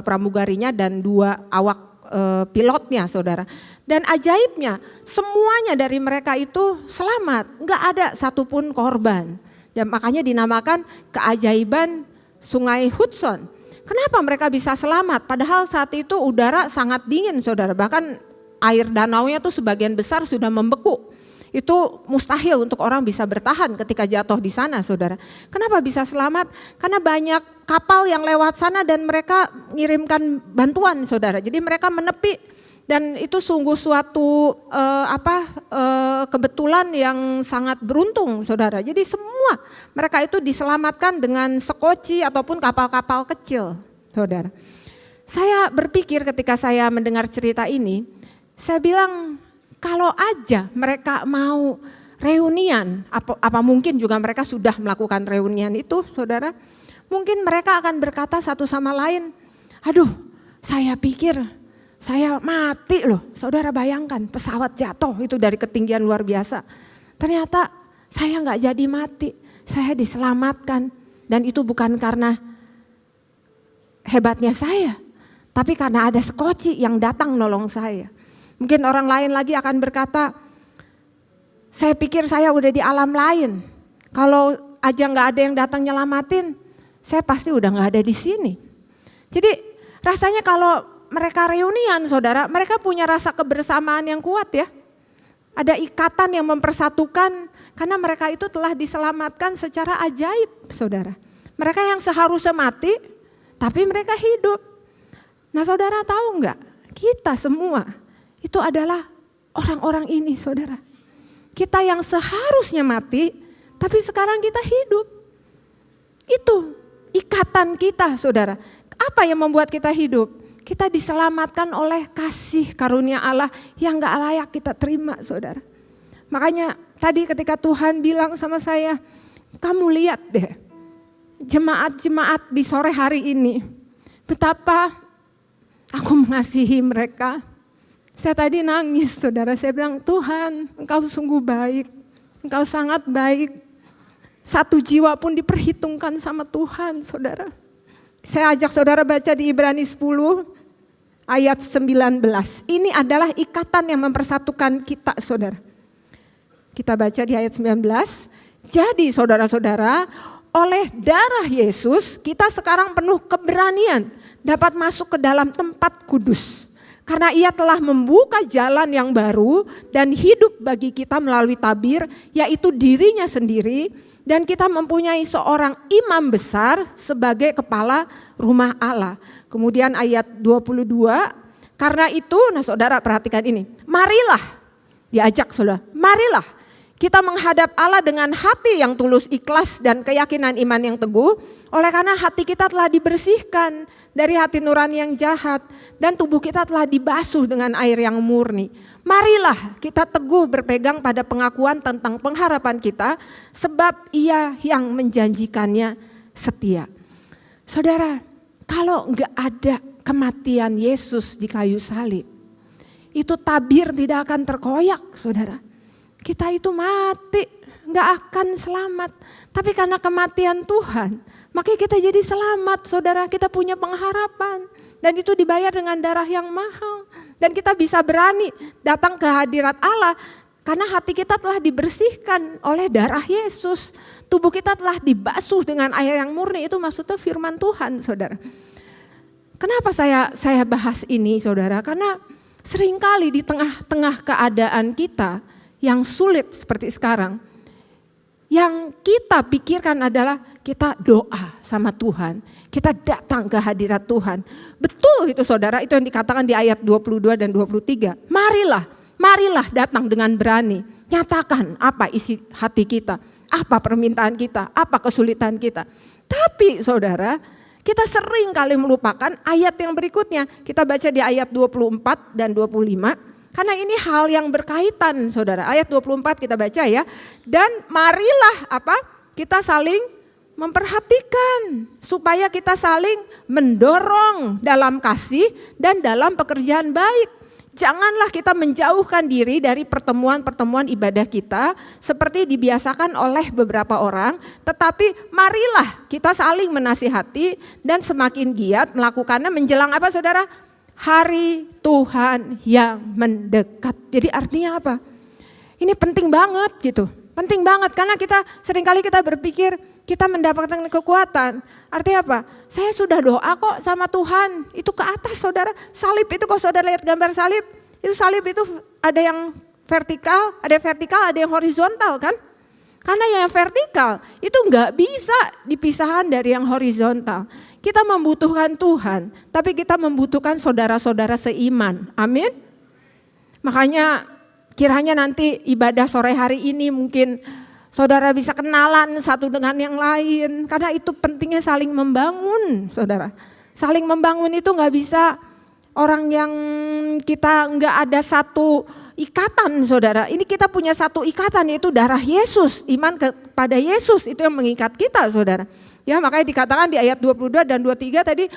pramugarinya dan 2 awak pilotnya saudara. Dan ajaibnya semuanya dari mereka itu selamat, enggak ada satupun korban. Dan makanya dinamakan keajaiban Sungai Hudson. Kenapa mereka bisa selamat? Padahal saat itu udara sangat dingin saudara, bahkan air danaunya tuh sebagian besar sudah membeku. Itu mustahil untuk orang bisa bertahan ketika jatuh di sana saudara. Kenapa bisa selamat? Karena banyak kapal yang lewat sana dan mereka ngirimkan bantuan saudara. Jadi mereka menepi dan itu sungguh suatu kebetulan yang sangat beruntung saudara. Jadi semua mereka itu diselamatkan dengan sekoci ataupun kapal-kapal kecil saudara. Saya berpikir ketika saya mendengar cerita ini, saya bilang, kalau aja mereka mau reunian, apa mungkin juga mereka sudah melakukan reunian itu saudara, mungkin mereka akan berkata satu sama lain, aduh Saya pikir saya mati loh. Saudara bayangkan pesawat jatuh itu dari ketinggian luar biasa. Ternyata saya nggak jadi mati. Saya diselamatkan. Dan itu bukan karena hebatnya saya. Tapi karena ada sekoci yang datang nolong saya. Mungkin orang lain lagi akan berkata, saya pikir saya udah di alam lain. Kalau aja nggak ada yang datang nyelamatin, saya pasti udah nggak ada di sini. Jadi rasanya kalau mereka reunian saudara, mereka punya rasa kebersamaan yang kuat ya. Ada ikatan yang mempersatukan karena mereka itu telah diselamatkan secara ajaib saudara. Mereka yang seharusnya mati, tapi mereka hidup. Nah saudara tahu nggak? Kita semua itu adalah orang-orang ini saudara. Kita yang seharusnya mati, tapi sekarang kita hidup. Itu ikatan kita saudara. Apa yang membuat kita hidup? Kita diselamatkan oleh kasih karunia Allah yang gak layak kita terima saudara. Makanya tadi ketika Tuhan bilang sama saya, kamu lihat deh jemaat-jemaat di sore hari ini. Betapa aku mengasihi mereka. Saya tadi nangis saudara, saya bilang Tuhan Engkau sungguh baik, Engkau sangat baik. Satu jiwa pun diperhitungkan sama Tuhan saudara. Saya ajak saudara baca di Ibrani 10 ayat 19. Ini adalah ikatan yang mempersatukan kita saudara. Kita baca di ayat 19. Jadi saudara-saudara, oleh darah Yesus kita sekarang penuh keberanian dapat masuk ke dalam tempat kudus. Karena ia telah membuka jalan yang baru dan hidup bagi kita melalui tabir, yaitu dirinya sendiri. Dan kita mempunyai seorang imam besar sebagai kepala rumah Allah. Kemudian ayat 22, karena itu, nah saudara perhatikan ini. Marilah, diajak saudara, marilah kita menghadap Allah dengan hati yang tulus ikhlas dan keyakinan iman yang teguh. Oleh karena hati kita telah dibersihkan dari hati nurani yang jahat. Dan tubuh kita telah dibasuh dengan air yang murni. Marilah kita teguh berpegang pada pengakuan tentang pengharapan kita, sebab ia yang menjanjikannya setia. Saudara, kalau enggak ada kematian Yesus di kayu salib, itu tabir tidak akan terkoyak saudara. Kita itu mati, enggak akan selamat. Tapi karena kematian Tuhan, makanya kita jadi selamat saudara, kita punya pengharapan. Dan itu dibayar dengan darah yang mahal. Dan kita bisa berani datang ke hadirat Allah karena hati kita telah dibersihkan oleh darah Yesus. Tubuh kita telah dibasuh dengan air yang murni, itu maksudnya firman Tuhan saudara. Kenapa saya bahas ini saudara? Karena seringkali di tengah-tengah keadaan kita yang sulit seperti sekarang, yang kita pikirkan adalah kita doa sama Tuhan, kita datang ke hadirat Tuhan. Betul itu saudara, itu yang dikatakan di ayat 22 dan 23. Marilah datang dengan berani, nyatakan apa isi hati kita, apa permintaan kita, apa kesulitan kita. Tapi saudara, kita sering kali melupakan ayat yang berikutnya. Kita baca di ayat 24 dan 25. Karena ini hal yang berkaitan saudara. Ayat 24 kita baca ya. Dan marilah apa? Kita saling memperhatikan supaya kita saling mendorong dalam kasih dan dalam pekerjaan baik. Janganlah kita menjauhkan diri dari pertemuan-pertemuan ibadah kita seperti dibiasakan oleh beberapa orang, tetapi marilah kita saling menasihati dan semakin giat melakukannya menjelang apa saudara? Hari Tuhan yang mendekat. Jadi artinya apa? Ini penting banget gitu. Penting banget karena seringkali kita berpikir kita mendapatkan kekuatan. Artinya apa? Saya sudah doa kok sama Tuhan. Itu ke atas saudara. Salib itu kok saudara lihat gambar salib. Itu salib itu ada yang vertikal, ada yang horizontal kan. Karena yang vertikal itu nggak bisa dipisahkan dari yang horizontal. Kita membutuhkan Tuhan, tapi kita membutuhkan saudara-saudara seiman. Amin. Makanya kiranya nanti ibadah sore hari ini mungkin saudara bisa kenalan satu dengan yang lain. Karena itu pentingnya saling membangun saudara. Saling membangun itu gak bisa orang yang kita gak ada satu ikatan saudara. Ini kita punya satu ikatan yaitu darah Yesus. Iman kepada Yesus itu yang mengikat kita saudara. Ya makanya dikatakan di ayat 22 dan 23 tadi,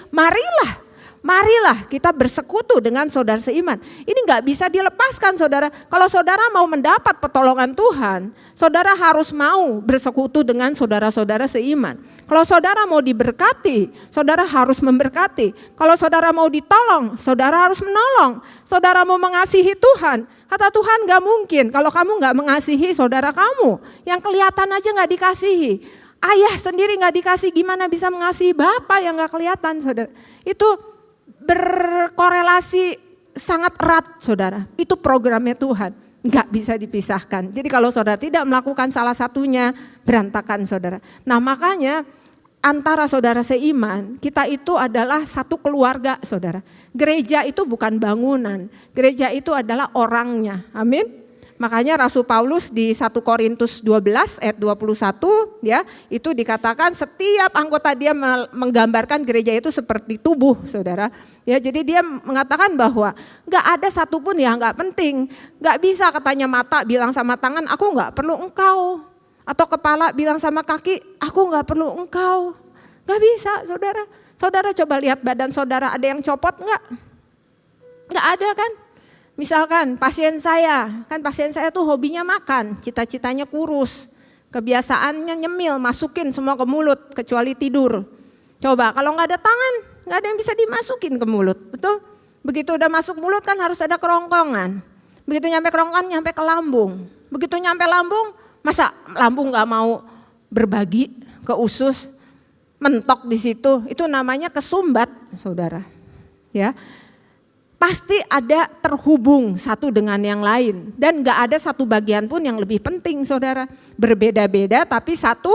marilah kita bersekutu dengan saudara seiman. Ini nggak bisa dilepaskan saudara. Kalau saudara mau mendapat pertolongan Tuhan, saudara harus mau bersekutu dengan saudara-saudara seiman. Kalau saudara mau diberkati, saudara harus memberkati. Kalau saudara mau ditolong, saudara harus menolong. Saudara mau mengasihi Tuhan, kata Tuhan gak mungkin kalau kamu gak mengasihi saudara kamu. Yang kelihatan aja gak dikasihi. Ayah sendiri gak dikasih, gimana bisa mengasihi Bapa yang gak kelihatan saudara. Itu berkorelasi sangat erat saudara. Itu programnya Tuhan, gak bisa dipisahkan. Jadi kalau saudara tidak melakukan salah satunya, berantakan saudara. Nah makanya antara saudara seiman, kita itu adalah satu keluarga saudara. Gereja itu bukan bangunan, gereja itu adalah orangnya, amin. Makanya Rasul Paulus di 1 Korintus 12 ayat 21 ya, itu dikatakan setiap anggota dia menggambarkan gereja itu seperti tubuh saudara. Ya, jadi dia mengatakan bahwa gak ada satupun yang gak penting. Gak bisa katanya mata bilang sama tangan, aku gak perlu engkau. Atau kepala bilang sama kaki, aku gak perlu engkau. Gak bisa saudara. Saudara coba lihat badan saudara, ada yang copot gak? Gak ada kan? Misalkan pasien saya, kan pasien saya tuh hobinya makan, cita-citanya kurus. Kebiasaannya nyemil, masukin semua ke mulut kecuali tidur. Coba kalau gak ada tangan, gak ada yang bisa dimasukin ke mulut, betul? Begitu udah masuk mulut kan harus ada kerongkongan. Begitu nyampe kerongkongan, nyampe ke lambung. Begitu nyampe lambung, masa lambung gak mau berbagi ke usus, mentok di situ, itu namanya kesumbat, saudara. Ya, pasti ada terhubung satu dengan yang lain dan gak ada satu bagian pun yang lebih penting, saudara. Berbeda-beda tapi satu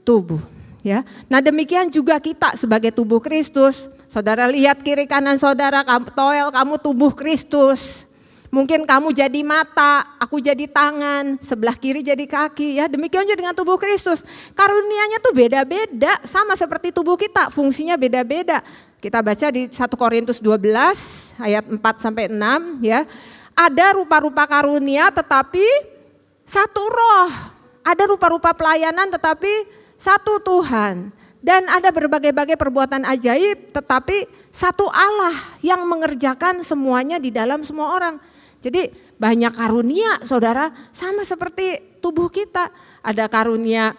tubuh. Ya, nah demikian juga kita sebagai tubuh Kristus. Saudara lihat kiri kanan saudara, kamu toel, kamu tubuh Kristus. Mungkin kamu jadi mata, aku jadi tangan, sebelah kiri jadi kaki ya. Demikian juga dengan tubuh Kristus. Karunianya tuh beda-beda, sama seperti tubuh kita, fungsinya beda-beda. Kita baca di 1 Korintus 12 ayat 4 sampai 6 ya. Ada rupa-rupa karunia tetapi satu roh. Ada rupa-rupa pelayanan tetapi satu Tuhan. Dan ada berbagai-bagai perbuatan ajaib tetapi satu Allah yang mengerjakan semuanya di dalam semua orang. Jadi banyak karunia saudara, sama seperti tubuh kita. Ada karunia,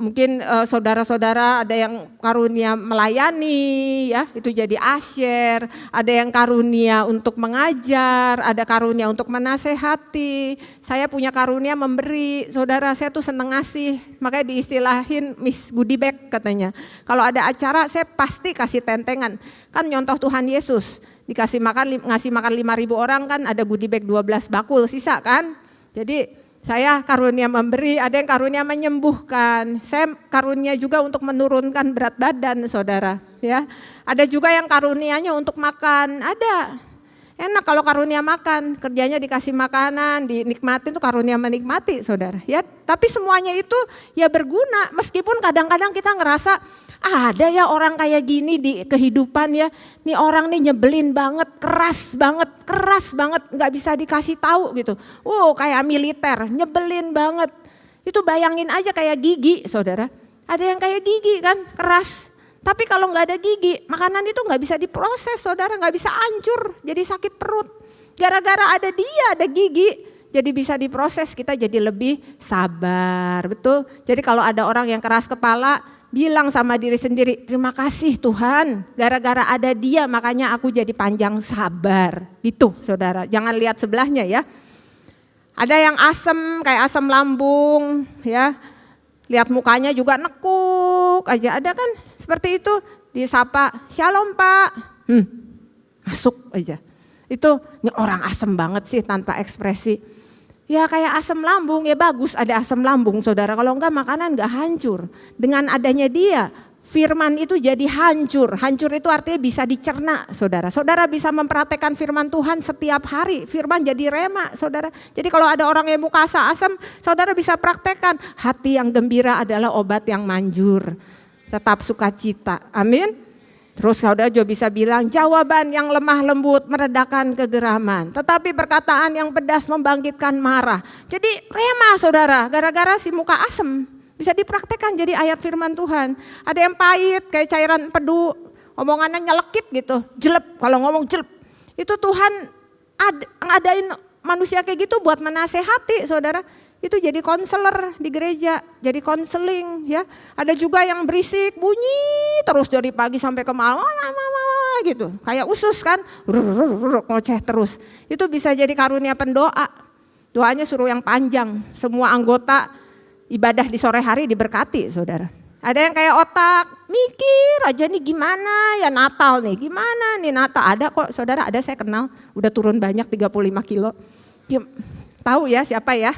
mungkin saudara-saudara ada yang karunia melayani ya, itu jadi asyir. Ada yang karunia untuk mengajar, ada karunia untuk menasehati. Saya punya karunia memberi, saudara, saya tuh seneng ngasih. Makanya diistilahin Miss Goodie Bag katanya. Kalau ada acara saya pasti kasih tentengan. Kan nyontoh Tuhan Yesus. Dikasih makan, ngasih makan 5.000 orang kan ada goodie bag 12 bakul sisa kan. Jadi saya karunia memberi, ada yang karunia menyembuhkan. Saya karunia juga untuk menurunkan berat badan saudara. Ya, ada juga yang karunianya untuk makan, ada. Enak kalau karunia makan, kerjanya dikasih makanan, dinikmatin tuh karunia menikmati saudara. Ya, tapi semuanya itu ya berguna meskipun kadang-kadang kita ngerasa ada ya orang kayak gini di kehidupan ya. Nih orang nih nyebelin banget, keras banget, gak bisa dikasih tahu gitu. Kayak militer, nyebelin banget. Itu bayangin aja kayak gigi saudara. Ada yang kayak gigi kan, keras. Tapi kalau gak ada gigi, makanan itu gak bisa diproses saudara, gak bisa hancur, jadi sakit perut. Gara-gara ada dia, ada gigi, jadi bisa diproses, kita jadi lebih sabar, betul. Jadi kalau ada orang yang keras kepala, bilang sama diri sendiri, terima kasih Tuhan, gara-gara ada dia makanya aku jadi panjang sabar. Gitu saudara, jangan lihat sebelahnya ya. Ada yang asem, kayak asam lambung ya. Lihat mukanya juga nekuk aja, ada kan seperti itu, disapa, shalom Pak, masuk aja. Itu ini orang asem banget sih tanpa ekspresi. Ya kayak asam lambung, ya bagus ada asam lambung saudara, kalau enggak makanan enggak hancur. Dengan adanya dia, firman itu jadi hancur. Hancur itu artinya bisa dicerna saudara. Saudara bisa mempraktekkan firman Tuhan setiap hari, firman jadi rema saudara. Jadi kalau ada orang yang muka asam, saudara bisa praktekkan. Hati yang gembira adalah obat yang manjur. Tetap sukacita, amin. Terus saudara juga bisa bilang jawaban yang lemah lembut meredakan kegeraman. Tetapi perkataan yang pedas membangkitkan marah. Jadi rema saudara, gara-gara si muka asem. Bisa dipraktekkan jadi ayat firman Tuhan. Ada yang pahit kayak cairan empedu. omongannya nyelekit gitu, jelep, kalau ngomong jelep. Itu Tuhan ngadain manusia kayak gitu buat menasehati saudara. Itu jadi konselor di gereja, jadi konseling ya. Ada juga yang berisik, bunyi terus dari pagi sampai ke malam gitu. Kayak usus kan, ngoceh terus. Itu bisa jadi karunia pendoa. Doanya suruh yang panjang, semua anggota ibadah di sore hari diberkati saudara. Ada yang kayak otak, mikir aja nih gimana ya Natal nih, gimana nih Natal. Ada kok saudara, ada saya kenal, udah turun banyak 35 kilo. Dia, tahu ya siapa ya,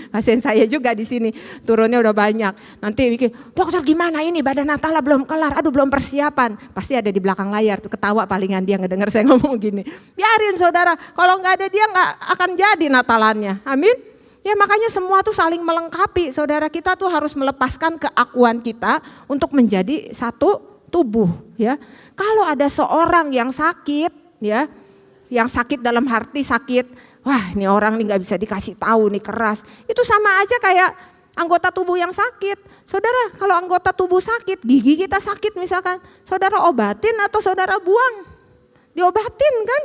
pasien saya juga di sini turunnya udah banyak. Nanti mikir, dokter gimana ini badan Natal belum kelar, aduh belum persiapan. Pasti ada di belakang layar tuh ketawa palingan dia ngedenger saya ngomong gini. Biarin saudara, kalau nggak ada dia nggak akan jadi Natalannya, amin. Ya makanya semua tuh saling melengkapi, saudara. Kita tuh harus melepaskan keakuan kita untuk menjadi satu tubuh ya. Kalau ada seorang yang sakit ya, yang sakit dalam arti sakit, wah ini orang nih gak bisa dikasih tahu nih keras. Itu sama aja kayak anggota tubuh yang sakit. Saudara kalau anggota tubuh sakit, gigi kita sakit misalkan, saudara obatin atau saudara buang? Diobatin kan?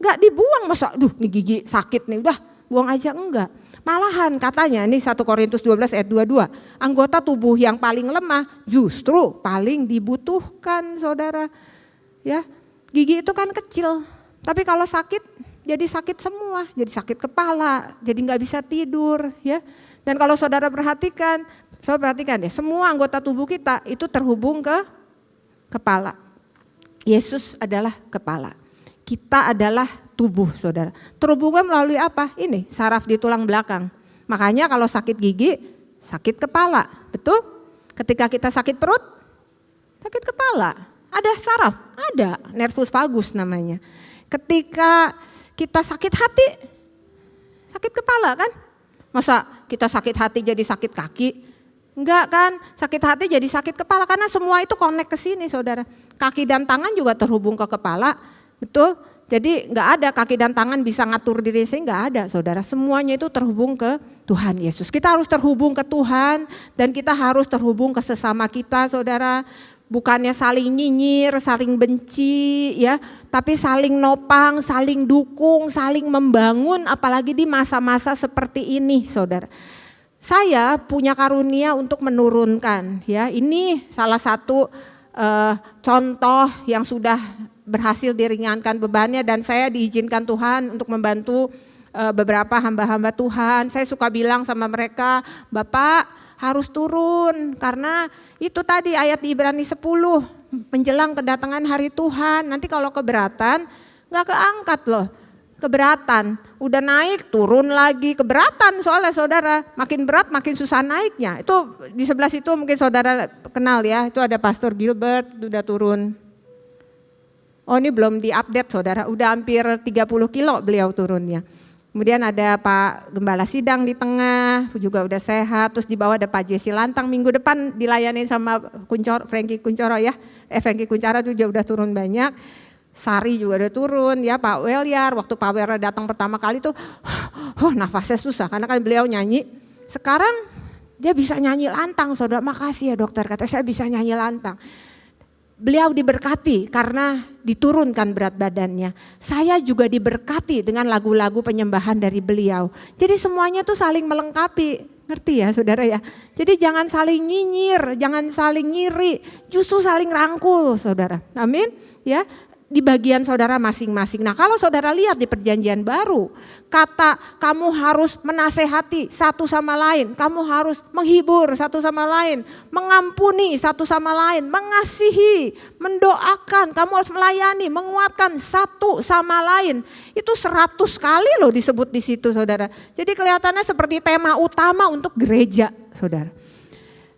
Gak dibuang, masa nih gigi sakit nih udah buang aja, enggak. Malahan katanya nih 1 Korintus 12 ayat 22, anggota tubuh yang paling lemah justru paling dibutuhkan saudara. Ya, gigi itu kan kecil, tapi kalau sakit jadi sakit semua, jadi sakit kepala, jadi nggak bisa tidur ya. Dan kalau saudara perhatikan deh, semua anggota tubuh kita itu terhubung ke kepala. Yesus adalah kepala. Kita adalah tubuh saudara. Terhubungnya melalui apa? Ini saraf di tulang belakang. Makanya kalau sakit gigi, sakit kepala. Betul? Ketika kita sakit perut, sakit kepala. Ada saraf, ada nervus vagus namanya. Ketika kita sakit hati, sakit kepala kan? Masa kita sakit hati jadi sakit kaki? Enggak kan, sakit hati jadi sakit kepala karena semua itu connect ke sini saudara. Kaki dan tangan juga terhubung ke kepala. Betul? Jadi nggak ada kaki dan tangan bisa ngatur diri sendiri, nggak ada saudara. Semuanya itu terhubung ke Tuhan Yesus. Kita harus terhubung ke Tuhan dan kita harus terhubung ke sesama kita saudara. Bukannya saling nyinyir, saling benci ya. Tapi saling nopang, saling dukung, saling membangun apalagi di masa-masa seperti ini saudara. Saya punya karunia untuk menurunkan ya. Ini salah satu contoh yang sudah berhasil diringankan bebannya dan saya diizinkan Tuhan untuk membantu beberapa hamba-hamba Tuhan. Saya suka bilang sama mereka, Bapak harus turun karena itu tadi ayat di Ibrani 10 menjelang kedatangan hari Tuhan. Nanti kalau keberatan gak keangkat loh, keberatan udah naik turun lagi, keberatan soalnya saudara, makin berat makin susah naiknya. Itu di sebelah situ mungkin saudara kenal ya, itu ada Pastor Gilbert udah turun. Oh ini belum diupdate saudara, udah hampir 30 kilo beliau turunnya. Kemudian ada Pak Gembala Sidang di tengah, juga udah sehat. Terus di bawah ada Pak Jesse Lantang, minggu depan dilayani sama Frankie Kuncoro ya. Frankie Kuncara juga udah turun banyak. Sari juga udah turun ya, Pak Welyar. Waktu Pak Welyar datang pertama kali tuh, nafasnya susah karena kan beliau nyanyi. Sekarang dia bisa nyanyi lantang saudara, makasih ya dokter, kata saya bisa nyanyi lantang. Beliau diberkati karena diturunkan berat badannya. Saya juga diberkati dengan lagu-lagu penyembahan dari beliau. Jadi semuanya tuh saling melengkapi. Ngerti ya saudara ya. Jadi jangan saling nyinyir, jangan saling ngiri. Justru saling rangkul saudara. Amin. Ya. Di bagian saudara masing-masing. Nah kalau saudara lihat di perjanjian baru, kata kamu harus menasehati satu sama lain, kamu harus menghibur satu sama lain, mengampuni satu sama lain, mengasihi, mendoakan, kamu harus melayani, menguatkan satu sama lain. Itu 100 kali loh disebut di situ saudara. Jadi kelihatannya seperti tema utama untuk gereja saudara.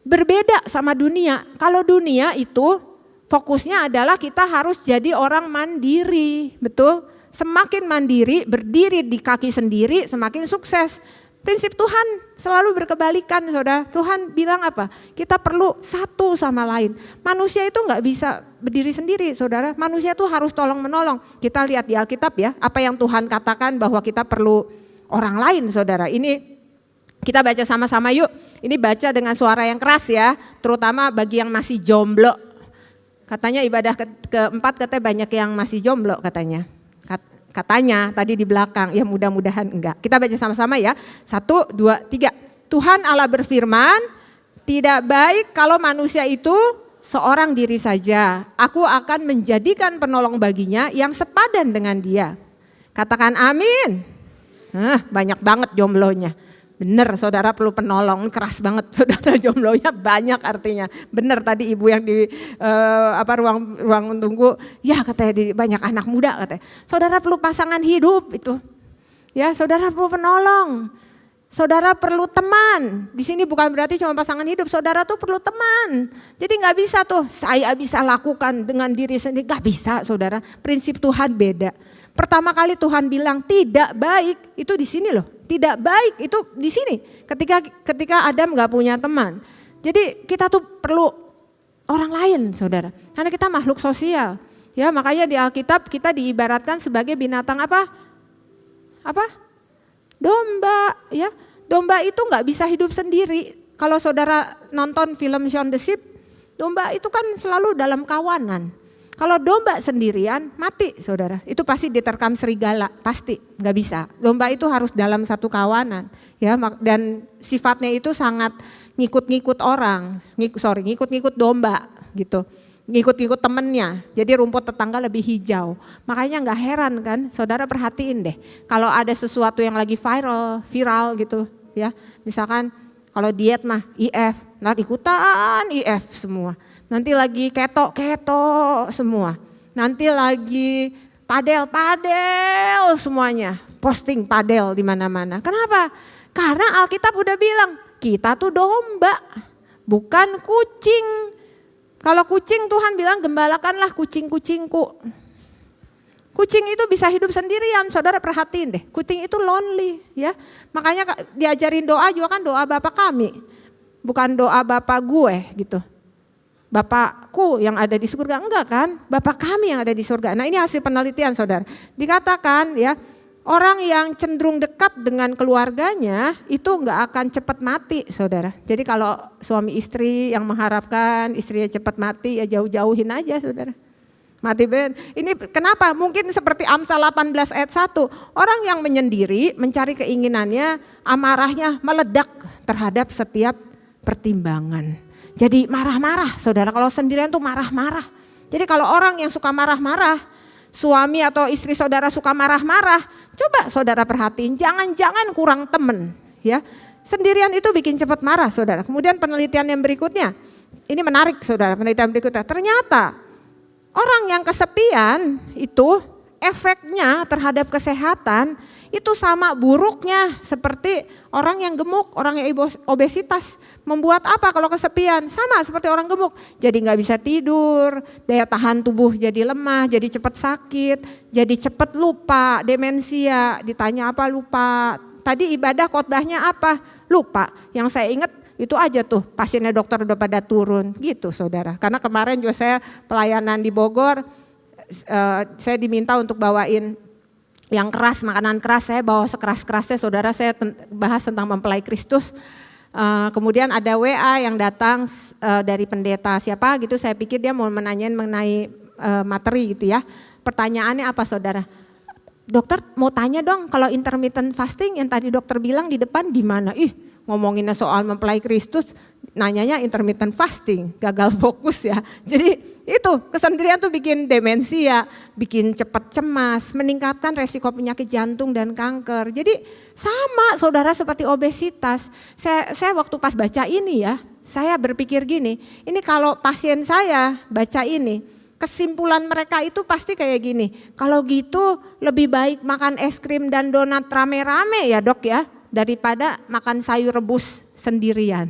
Berbeda sama dunia, kalau dunia itu fokusnya adalah kita harus jadi orang mandiri, betul? Semakin mandiri, berdiri di kaki sendiri, semakin sukses. Prinsip Tuhan selalu berkebalikan, saudara. Tuhan bilang apa? Kita perlu satu sama lain. Manusia itu nggak bisa berdiri sendiri, saudara. Manusia itu harus tolong menolong. Kita lihat di Alkitab ya, apa yang Tuhan katakan bahwa kita perlu orang lain, saudara. Ini kita baca sama-sama yuk. Ini baca dengan suara yang keras ya, terutama bagi yang masih jomblo. Katanya ibadah keempat katanya banyak yang masih jomblo katanya. Katanya tadi di belakang, ya mudah-mudahan enggak. Kita baca sama-sama ya. 1, 2, 3. Tuhan Allah berfirman, tidak baik kalau manusia itu seorang diri saja. Aku akan menjadikan penolong baginya yang sepadan dengan dia. Katakan amin. Banyak banget jomblonya. Bener, saudara perlu penolong, keras banget saudara, jomblonya banyak artinya. Bener tadi ibu yang di ruang tunggu, ya katanya banyak anak muda katanya. Saudara perlu pasangan hidup itu. Ya, saudara perlu penolong. Saudara perlu teman. Di sini bukan berarti cuma pasangan hidup, saudara tuh perlu teman. Jadi nggak bisa tuh saya bisa lakukan dengan diri sendiri, nggak bisa saudara. Prinsip Tuhan beda. Pertama kali Tuhan bilang tidak baik itu di sini loh. Tidak baik itu di sini. Ketika Adam nggak punya teman. Jadi kita tuh perlu orang lain saudara. Karena kita makhluk sosial. Ya makanya di Alkitab kita diibaratkan sebagai binatang apa? Domba ya. Domba itu nggak bisa hidup sendiri. Kalau saudara nonton film Shaun the Sheep, domba itu kan selalu dalam kawanan. Kalau domba sendirian mati saudara, itu pasti diterkam serigala, pasti nggak bisa. Domba itu harus dalam satu kawanan, ya. Dan sifatnya itu sangat ngikut-ngikut orang, ngikut-ngikut domba gitu, ngikut-ngikut temennya. Jadi rumput tetangga lebih hijau. Makanya nggak heran kan, saudara perhatiin deh, kalau ada sesuatu yang lagi viral gitu, ya. Misalkan kalau diet mah IF, nah ikutan IF semua. Nanti lagi keto semua. Nanti lagi padel semuanya. Posting padel di mana-mana. Kenapa? Karena Alkitab udah bilang, kita tuh domba, bukan kucing. Kalau kucing Tuhan bilang gembalakanlah kucing-kucingku. Kucing itu bisa hidup sendirian, saudara perhatiin deh. Kucing itu lonely ya. Makanya diajarin doa juga kan doa Bapa kami. Bukan doa Bapa gue gitu. Bapakku yang ada di surga, enggak kan? Bapak kami yang ada di surga. Nah ini hasil penelitian saudara. Dikatakan ya, orang yang cenderung dekat dengan keluarganya itu enggak akan cepat mati saudara. Jadi kalau suami istri yang mengharapkan istrinya cepat mati ya jauh-jauhin aja saudara. Mati ben. Ini kenapa? Mungkin seperti Amsal 18 ayat 1. Orang yang menyendiri mencari keinginannya, amarahnya meledak terhadap setiap pertimbangan. Jadi marah-marah saudara, kalau sendirian tuh marah-marah. Jadi kalau orang yang suka marah-marah, suami atau istri saudara suka marah-marah, coba saudara perhatiin, jangan-jangan kurang temen ya. Sendirian itu bikin cepat marah saudara. Kemudian penelitian yang berikutnya, ini menarik saudara, penelitian berikutnya. Ternyata orang yang kesepian itu efeknya terhadap kesehatan itu sama buruknya seperti orang yang gemuk, orang yang obesitas. Membuat apa kalau kesepian? Sama seperti orang gemuk. Jadi gak bisa tidur, daya tahan tubuh jadi lemah, jadi cepat sakit, jadi cepat lupa, demensia. Ditanya apa lupa. Tadi ibadah khotbahnya apa? Lupa. Yang saya ingat itu aja tuh pasiennya dokter udah pada turun gitu saudara. Karena kemarin juga saya pelayanan di Bogor, saya diminta untuk bawain yang keras, makanan keras, saya bawa sekeras-kerasnya saudara, saya bahas tentang mempelai Kristus. Kemudian ada WA yang datang dari pendeta siapa gitu, saya pikir dia mau menanyain mengenai materi gitu ya. Pertanyaannya apa saudara? Dokter mau tanya dong kalau intermittent fasting yang tadi dokter bilang di depan gimana? Ngomonginnya soal mempelai Kristus, nanyanya intermittent fasting, gagal fokus ya. Jadi itu kesendirian tuh bikin demensia, bikin cepat cemas, meningkatkan resiko penyakit jantung dan kanker. Jadi sama saudara seperti obesitas. Saya waktu pas baca ini ya, saya berpikir gini, ini kalau pasien saya baca ini, kesimpulan mereka itu pasti kayak gini, kalau gitu lebih baik makan es krim dan donat rame-rame ya dok ya, daripada makan sayur rebus sendirian.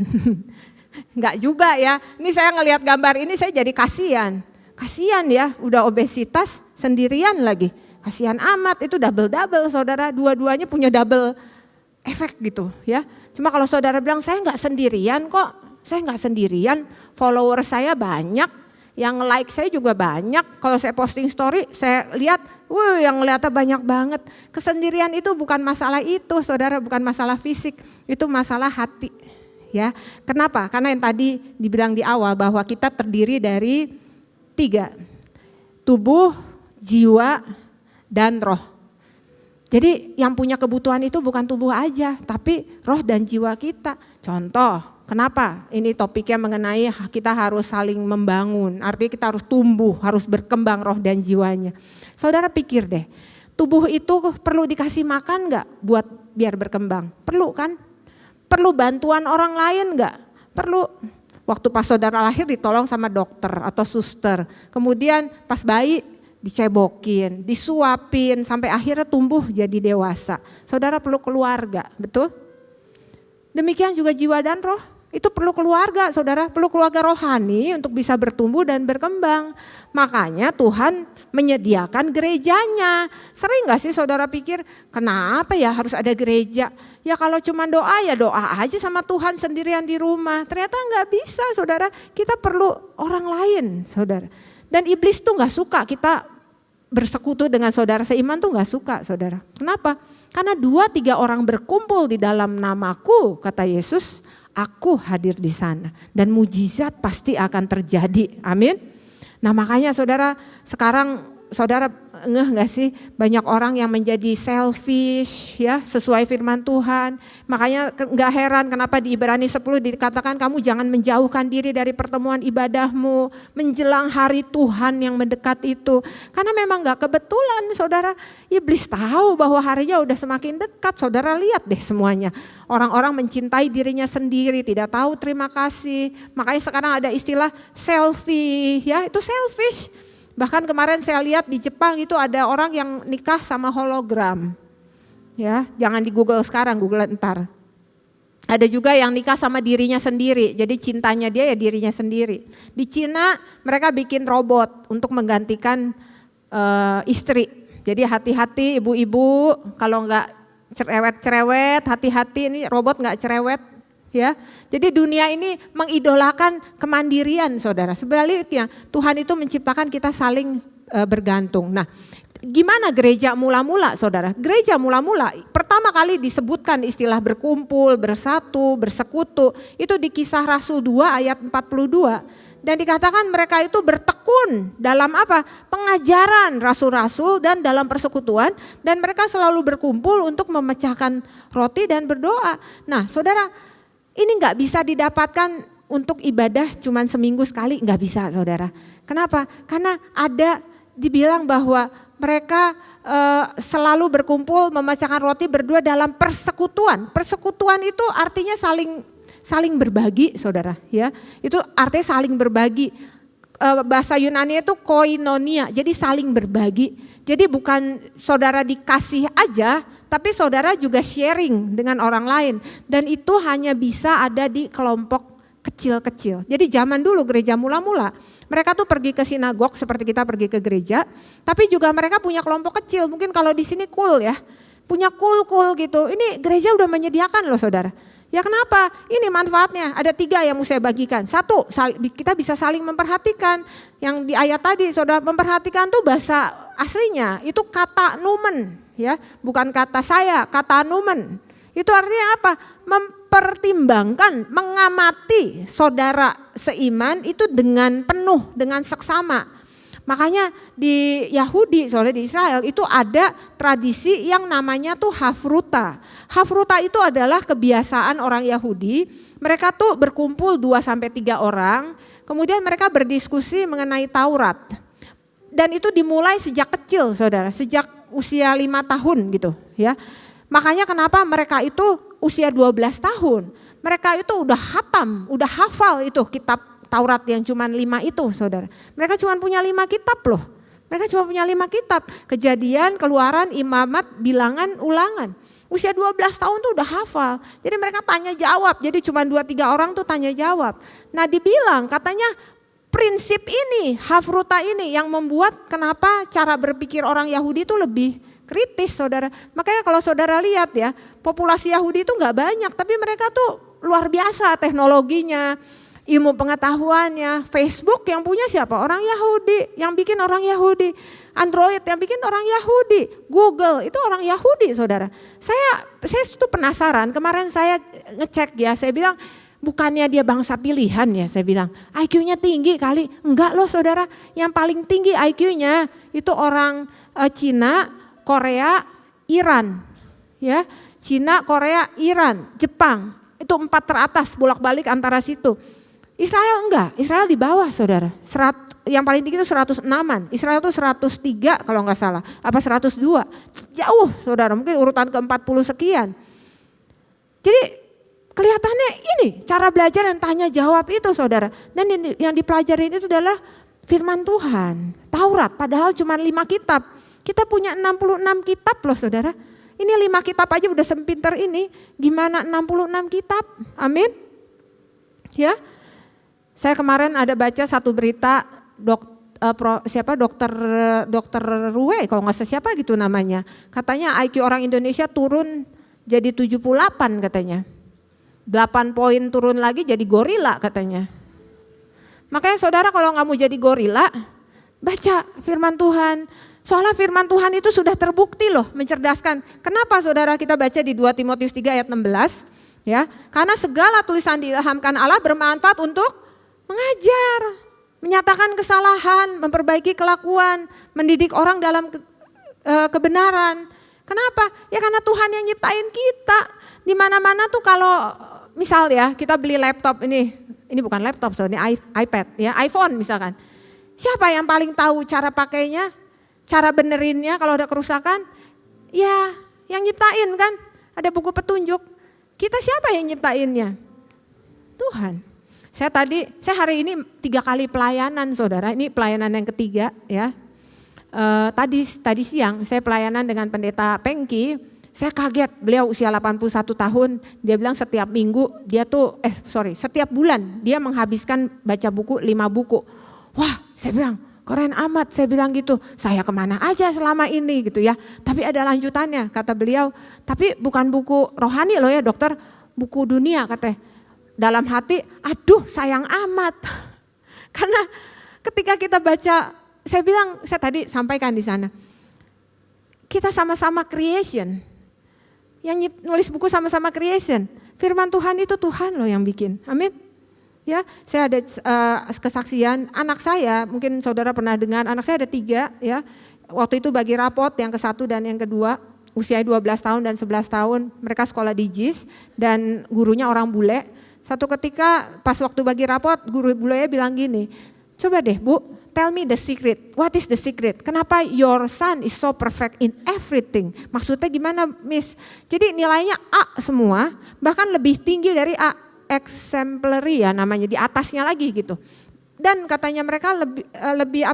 Enggak juga ya, ini saya ngelihat gambar ini saya jadi kasihan. Kasihan ya, udah obesitas sendirian lagi. Kasihan amat, itu double-double saudara, dua-duanya punya double efek gitu ya. Cuma kalau saudara bilang saya enggak sendirian kok, saya enggak sendirian, follower saya banyak, yang like saya juga banyak. Kalau saya posting story saya lihat, yang ngeliatnya banyak banget. Kesendirian itu bukan masalah itu saudara, bukan masalah fisik, itu masalah hati. Ya, kenapa? Karena yang tadi dibilang di awal bahwa kita terdiri dari 3. Tubuh, jiwa, dan roh. Jadi yang punya kebutuhan itu bukan tubuh aja, tapi roh dan jiwa kita. Contoh, kenapa ini topiknya mengenai kita harus saling membangun. Artinya kita harus tumbuh, harus berkembang roh dan jiwanya. Saudara pikir deh, tubuh itu perlu dikasih makan gak buat biar berkembang? Perlu kan? Perlu bantuan orang lain gak? Perlu. Waktu pas saudara lahir ditolong sama dokter atau suster. Kemudian pas bayi dicebokin, disuapin sampai akhirnya tumbuh jadi dewasa. Saudara perlu keluarga, betul? Demikian juga jiwa dan roh. Itu perlu keluarga, saudara, perlu keluarga rohani untuk bisa bertumbuh dan berkembang. Makanya Tuhan menyediakan gerejanya. Sering gak sih saudara pikir, kenapa ya harus ada gereja? Ya kalau cuma doa ya doa aja sama Tuhan sendirian di rumah. Ternyata gak bisa saudara, kita perlu orang lain saudara. Dan iblis tuh gak suka kita bersekutu dengan saudara seiman tuh gak suka saudara. Kenapa? Karena 2-3 orang berkumpul di dalam namaku, kata Yesus, aku hadir di sana dan mujizat pasti akan terjadi. Amin. Nah makanya saudara sekarang saudara ngeh gak sih banyak orang yang menjadi selfish ya sesuai firman Tuhan. Makanya gak heran kenapa di Ibrani 10 dikatakan kamu jangan menjauhkan diri dari pertemuan ibadahmu menjelang hari Tuhan yang mendekat itu. Karena memang gak kebetulan saudara, iblis tahu bahwa harinya udah semakin dekat. Saudara lihat deh semuanya. Orang-orang mencintai dirinya sendiri, tidak tahu terima kasih. Makanya sekarang ada istilah selfie ya, itu selfish. Bahkan kemarin saya lihat di Jepang itu ada orang yang nikah sama hologram. Ya, jangan di Google sekarang, Google ntar. Ada juga yang nikah sama dirinya sendiri, jadi cintanya dia ya dirinya sendiri. Di Cina mereka bikin robot untuk menggantikan istri. Jadi hati-hati ibu-ibu kalau enggak cerewet-cerewet, hati-hati ini robot enggak cerewet. Ya, jadi dunia ini mengidolakan kemandirian saudara. Sebaliknya Tuhan itu menciptakan kita saling bergantung. Nah gimana gereja mula-mula saudara? Gereja mula-mula pertama kali disebutkan istilah berkumpul, bersatu, bersekutu. Itu di Kisah Rasul 2 ayat 42. Dan dikatakan mereka itu bertekun dalam apa? Pengajaran rasul-rasul dan dalam persekutuan. Dan mereka selalu berkumpul untuk memecahkan roti dan berdoa. Nah saudara, ini gak bisa didapatkan untuk ibadah cuman seminggu sekali, gak bisa saudara. Kenapa? Karena ada dibilang bahwa mereka selalu berkumpul memecahkan roti berdua dalam persekutuan. Persekutuan itu artinya saling berbagi saudara ya. Itu artinya saling berbagi. Bahasa Yunani itu koinonia, jadi saling berbagi. Jadi bukan saudara dikasih aja, tapi saudara juga sharing dengan orang lain. Dan itu hanya bisa ada di kelompok kecil-kecil. Jadi zaman dulu gereja mula-mula, mereka tuh pergi ke sinagog seperti kita pergi ke gereja. Tapi juga mereka punya kelompok kecil, mungkin kalau di sini cool ya. Punya cool gitu, ini gereja udah menyediakan loh saudara. Ya kenapa? Ini manfaatnya, ada 3 yang mau saya bagikan. 1, kita bisa saling memperhatikan. Yang di ayat tadi saudara, memperhatikan tuh bahasa aslinya, itu kata numen. Ya, bukan kata saya, kata numen. Itu artinya apa? Mempertimbangkan, mengamati saudara seiman itu dengan penuh, dengan seksama. Makanya di Yahudi, soalnya di Israel itu ada tradisi yang namanya tuh hafruta. Hafruta itu adalah kebiasaan orang Yahudi. Mereka tuh berkumpul 2-3 orang, kemudian mereka berdiskusi mengenai Taurat. Dan itu dimulai sejak kecil saudara, sejak usia 5 tahun gitu ya. Makanya kenapa mereka itu usia 12 tahun. Mereka itu udah hatam, udah hafal itu kitab Taurat yang cuma 5 itu saudara. Mereka cuma punya 5 kitab loh. Mereka cuma punya 5 kitab. Kejadian, Keluaran, Imamat, Bilangan, Ulangan. Usia 12 tahun tuh udah hafal. Jadi mereka tanya jawab. Jadi cuma 2-3 orang tuh tanya jawab. Nah dibilang katanya prinsip ini, hafruta ini yang membuat kenapa cara berpikir orang Yahudi itu lebih kritis saudara. Makanya kalau saudara lihat ya, populasi Yahudi itu gak banyak. Tapi mereka tuh luar biasa teknologinya. Ilmu pengetahuannya, Facebook yang punya siapa? Orang Yahudi, yang bikin orang Yahudi. Android yang bikin orang Yahudi. Google itu orang Yahudi saudara. Saya tuh penasaran, kemarin saya ngecek ya, saya bilang bukannya dia bangsa pilihan ya, saya bilang. IQ-nya tinggi kali. Enggak loh saudara, yang paling tinggi IQ-nya itu orang Cina, Korea, Iran. Ya, Cina, Korea, Iran, Jepang. Itu 4 teratas, bolak-balik antara situ. Israel enggak, Israel di bawah saudara. Yang paling tinggi itu 106-an. Israel itu 103 kalau enggak salah. Apa 102. Jauh saudara, mungkin urutan ke-40 sekian. Jadi kelihatannya ini cara belajar dan tanya jawab itu saudara. Dan yang dipelajarin itu adalah firman Tuhan. Taurat padahal cuma 5 kitab. Kita punya 66 kitab loh saudara. Ini 5 kitab aja udah sempinter ini. Gimana 66 kitab? Amin. Ya. Saya kemarin ada baca satu berita dokter Rue kalau nggak salah siapa gitu namanya. Katanya IQ orang Indonesia turun jadi 78 katanya. 8 poin turun lagi jadi gorila katanya. Makanya saudara kalau nggak mau jadi gorila, baca firman Tuhan. Soalnya firman Tuhan itu sudah terbukti loh mencerdaskan. Kenapa saudara kita baca di 2 Timotius 3 ayat 16? Ya, karena segala tulisan diilhamkan Allah bermanfaat untuk mengajar, menyatakan kesalahan, memperbaiki kelakuan, mendidik orang dalam kebenaran. Kenapa? Ya karena Tuhan yang nyiptain kita. Di mana-mana tuh kalau misal ya kita beli laptop ini bukan laptop, so, ini iPad ya, iPhone misalkan. Siapa yang paling tahu cara pakainya, cara benerinnya kalau ada kerusakan? Ya yang nyiptain kan, ada buku petunjuk. Kita siapa yang nyiptainnya? Tuhan. Saya hari ini 3 kali pelayanan saudara, ini pelayanan yang ketiga ya. Tadi siang saya pelayanan dengan pendeta Pengki, saya kaget beliau usia 81 tahun, dia bilang setiap bulan dia menghabiskan baca buku 5 buku. Wah saya bilang keren amat, saya bilang gitu, saya kemana aja selama ini gitu ya. Tapi ada lanjutannya kata beliau, tapi bukan buku rohani loh ya dokter, buku dunia katanya. Dalam hati, aduh sayang amat. Karena ketika kita baca, saya tadi sampaikan di sana. Kita sama-sama creation. Yang nulis buku sama-sama creation. Firman Tuhan itu Tuhan loh yang bikin. Amin. Ya, saya ada kesaksian anak saya, mungkin saudara pernah dengar, anak saya ada 3 ya. Waktu itu bagi rapot yang ke-1 dan yang kedua, usia 12 tahun dan 11 tahun. Mereka sekolah di JIS dan gurunya orang bule. Satu ketika pas waktu bagi rapot, guru bulenya bilang gini, coba deh Bu, tell me the secret. What is the secret? Kenapa your son is so perfect in everything? Maksudnya gimana Miss? Jadi nilainya A semua, bahkan lebih tinggi dari A, exemplary ya namanya, di atasnya lagi gitu. Dan katanya mereka lebih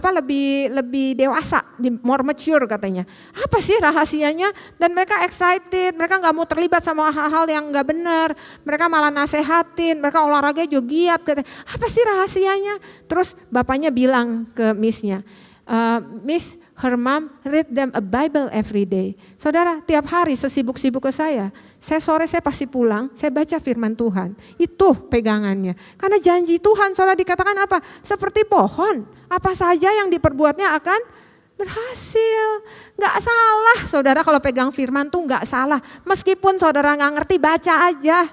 dewasa, more mature katanya. Apa sih rahasianya? Dan mereka excited, mereka nggak mau terlibat sama hal-hal yang nggak benar. Mereka malah nasehatin, mereka olahraga juga giat. Katanya. Apa sih rahasianya? Terus bapaknya bilang ke Miss-nya, Miss, her mom read them a Bible every day. Saudara, tiap hari sesibuk-sibuk ke saya sore saya pasti pulang, saya baca firman Tuhan. Itu pegangannya. Karena janji Tuhan, saudara dikatakan apa? Seperti pohon, apa saja yang diperbuatnya akan berhasil. Gak salah saudara kalau pegang firman tuh gak salah. Meskipun saudara gak ngerti, baca aja.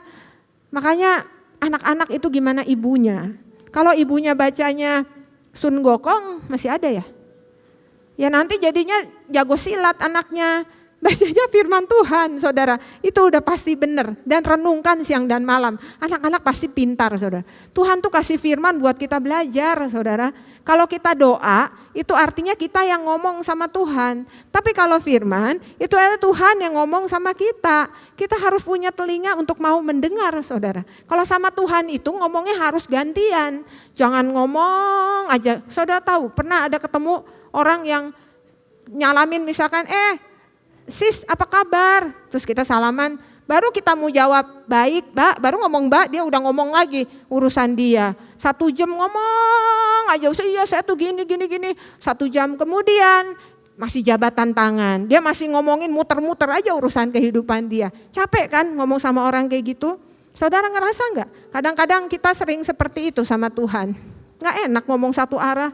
Makanya anak-anak itu gimana ibunya. Kalau ibunya bacanya Sun Gokong masih ada ya? Ya nanti jadinya jago silat anaknya. Bacanya firman Tuhan saudara, itu udah pasti benar. Dan renungkan siang dan malam, anak-anak pasti pintar saudara. Tuhan tuh kasih firman buat kita belajar saudara. Kalau kita doa, itu artinya kita yang ngomong sama Tuhan. Tapi kalau firman, itu adalah Tuhan yang ngomong sama kita. Kita harus punya telinga untuk mau mendengar saudara. Kalau sama Tuhan itu ngomongnya harus gantian. Jangan ngomong aja. Saudara tahu, pernah ada ketemu orang yang nyalamin misalkan, sis apa kabar? Terus kita salaman, baru kita mau jawab baik Mbak, baru ngomong Mbak dia udah ngomong lagi urusan dia. 1 jam ngomong aja, iya saya tuh gini. 1 jam kemudian masih jabatan tangan, dia masih ngomongin muter-muter aja urusan kehidupan dia. Capek kan ngomong sama orang kayak gitu? Saudara ngerasa enggak? Kadang-kadang kita sering seperti itu sama Tuhan. Enggak enak ngomong satu arah,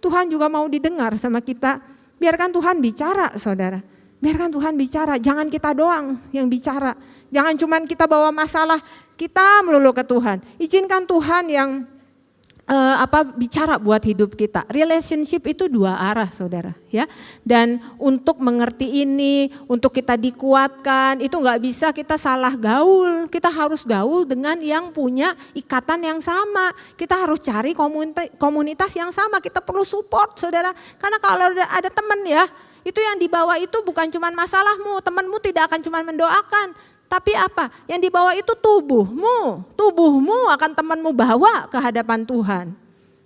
Tuhan juga mau didengar sama kita. Biarkan Tuhan bicara saudara. Biarkan Tuhan bicara, jangan kita doang yang bicara. Jangan cuman kita bawa masalah kita melulu ke Tuhan. Izinkan Tuhan yang bicara buat hidup kita. Relationship itu dua arah, saudara, ya. Dan untuk mengerti ini, untuk kita dikuatkan, itu nggak bisa kita salah gaul. Kita harus gaul dengan yang punya ikatan yang sama. Kita harus cari komunitas yang sama. Kita perlu support, saudara. Karena kalau ada teman ya, itu yang dibawa itu bukan cuma masalahmu. Temanmu tidak akan cuma mendoakan. Tapi apa? Yang dibawa itu tubuhmu. Tubuhmu akan temanmu bawa ke hadapan Tuhan.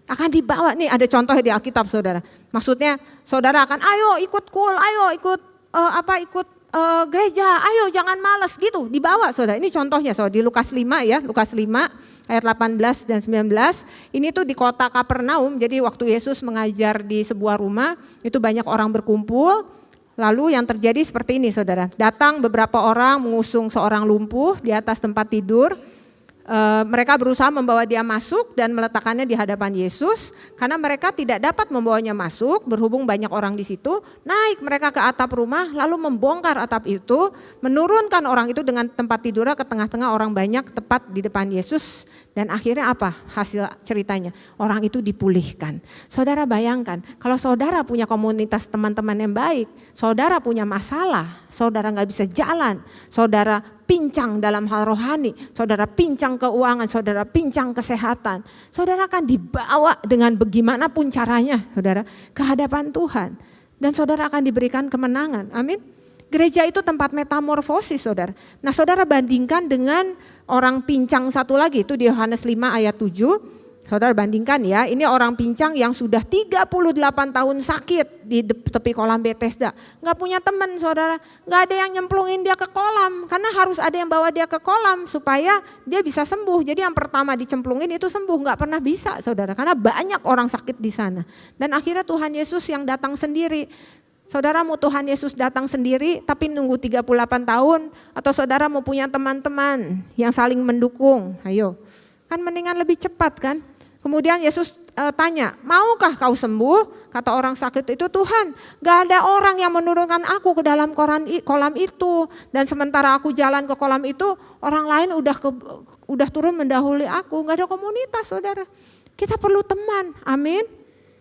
Akan dibawa, nih ada contohnya di Alkitab, saudara. Maksudnya saudara akan ayo ikut ayo ikut gereja, ayo jangan malas gitu. Dibawa, saudara. Ini contohnya, saudara, di Lukas 5 ya. Lukas 5 ayat 18 dan 19. Ini tuh di kota Kapernaum. Jadi waktu Yesus mengajar di sebuah rumah, itu banyak orang berkumpul. Lalu yang terjadi seperti ini, saudara. Datang beberapa orang mengusung seorang lumpuh di atas tempat tidur. Mereka berusaha membawa dia masuk dan meletakkannya di hadapan Yesus. Karena mereka tidak dapat membawanya masuk, berhubung banyak orang di situ. Naik mereka ke atap rumah, lalu membongkar atap itu. Menurunkan orang itu dengan tempat tidurnya ke tengah-tengah orang banyak tepat di depan Yesus. Dan akhirnya apa hasil ceritanya? Orang itu dipulihkan. Saudara bayangkan, kalau saudara punya komunitas teman-teman yang baik, saudara punya masalah, saudara gak bisa jalan, saudara pincang dalam hal rohani, saudara pincang keuangan, saudara pincang kesehatan, saudara akan dibawa dengan bagaimanapun caranya, saudara, ke hadapan Tuhan. Dan saudara akan diberikan kemenangan, amin. Gereja itu tempat metamorfosis, saudara. Nah, saudara bandingkan dengan orang pincang satu lagi, itu di Yohanes 5 ayat 7. Saudara bandingkan ya, ini orang pincang yang sudah 38 tahun sakit di tepi kolam Bethesda. Gak punya teman, saudara, gak ada yang nyemplungin dia ke kolam. Karena harus ada yang bawa dia ke kolam supaya dia bisa sembuh. Jadi yang pertama dicemplungin itu sembuh, gak pernah bisa, saudara. Karena banyak orang sakit di sana. Dan akhirnya Tuhan Yesus yang datang sendiri. Saudara mau Tuhan Yesus datang sendiri tapi nunggu 38 tahun, atau saudara mau punya teman-teman yang saling mendukung, ayo. Kan mendingan lebih cepat kan. Kemudian Yesus tanya, maukah kau sembuh? Kata orang sakit itu, Tuhan gak ada orang yang menurunkan aku ke dalam kolam itu. Dan sementara aku jalan ke kolam itu, orang lain udah turun mendahului aku. Gak ada komunitas, saudara. Kita perlu teman, amin.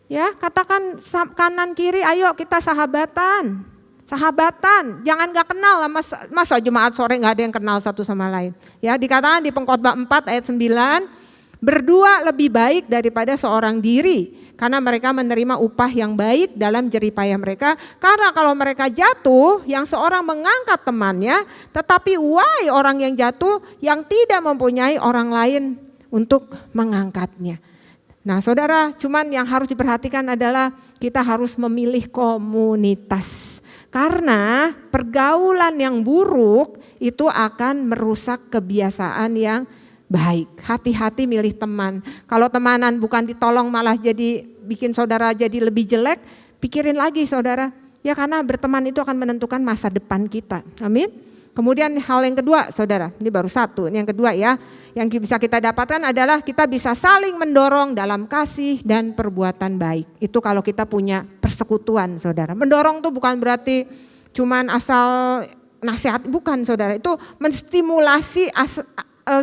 Ya, katakan kanan kiri, ayo kita sahabatan. Sahabatan, jangan gak kenal, masa jemaat sore gak ada yang kenal satu sama lain. Ya, dikatakan di Pengkhotbah 4 ayat 9, berdua lebih baik daripada seorang diri. Karena mereka menerima upah yang baik dalam jeripaya mereka. Karena kalau mereka jatuh, yang seorang mengangkat temannya, tetapi wahai orang yang jatuh yang tidak mempunyai orang lain untuk mengangkatnya. Nah, saudara, cuman yang harus diperhatikan adalah kita harus memilih komunitas. Karena pergaulan yang buruk itu akan merusak kebiasaan yang baik. Hati-hati milih teman. Kalau temanan bukan ditolong malah jadi bikin saudara jadi lebih jelek, pikirin lagi, saudara. Ya, karena berteman itu akan menentukan masa depan kita. Amin. Kemudian hal yang kedua, saudara, ini baru satu. Ini yang kedua ya, yang bisa kita dapatkan adalah kita bisa saling mendorong dalam kasih dan perbuatan baik. Itu kalau kita punya persekutuan, saudara. Mendorong tuh bukan berarti cuman asal nasihat, bukan, saudara. Itu menstimulasi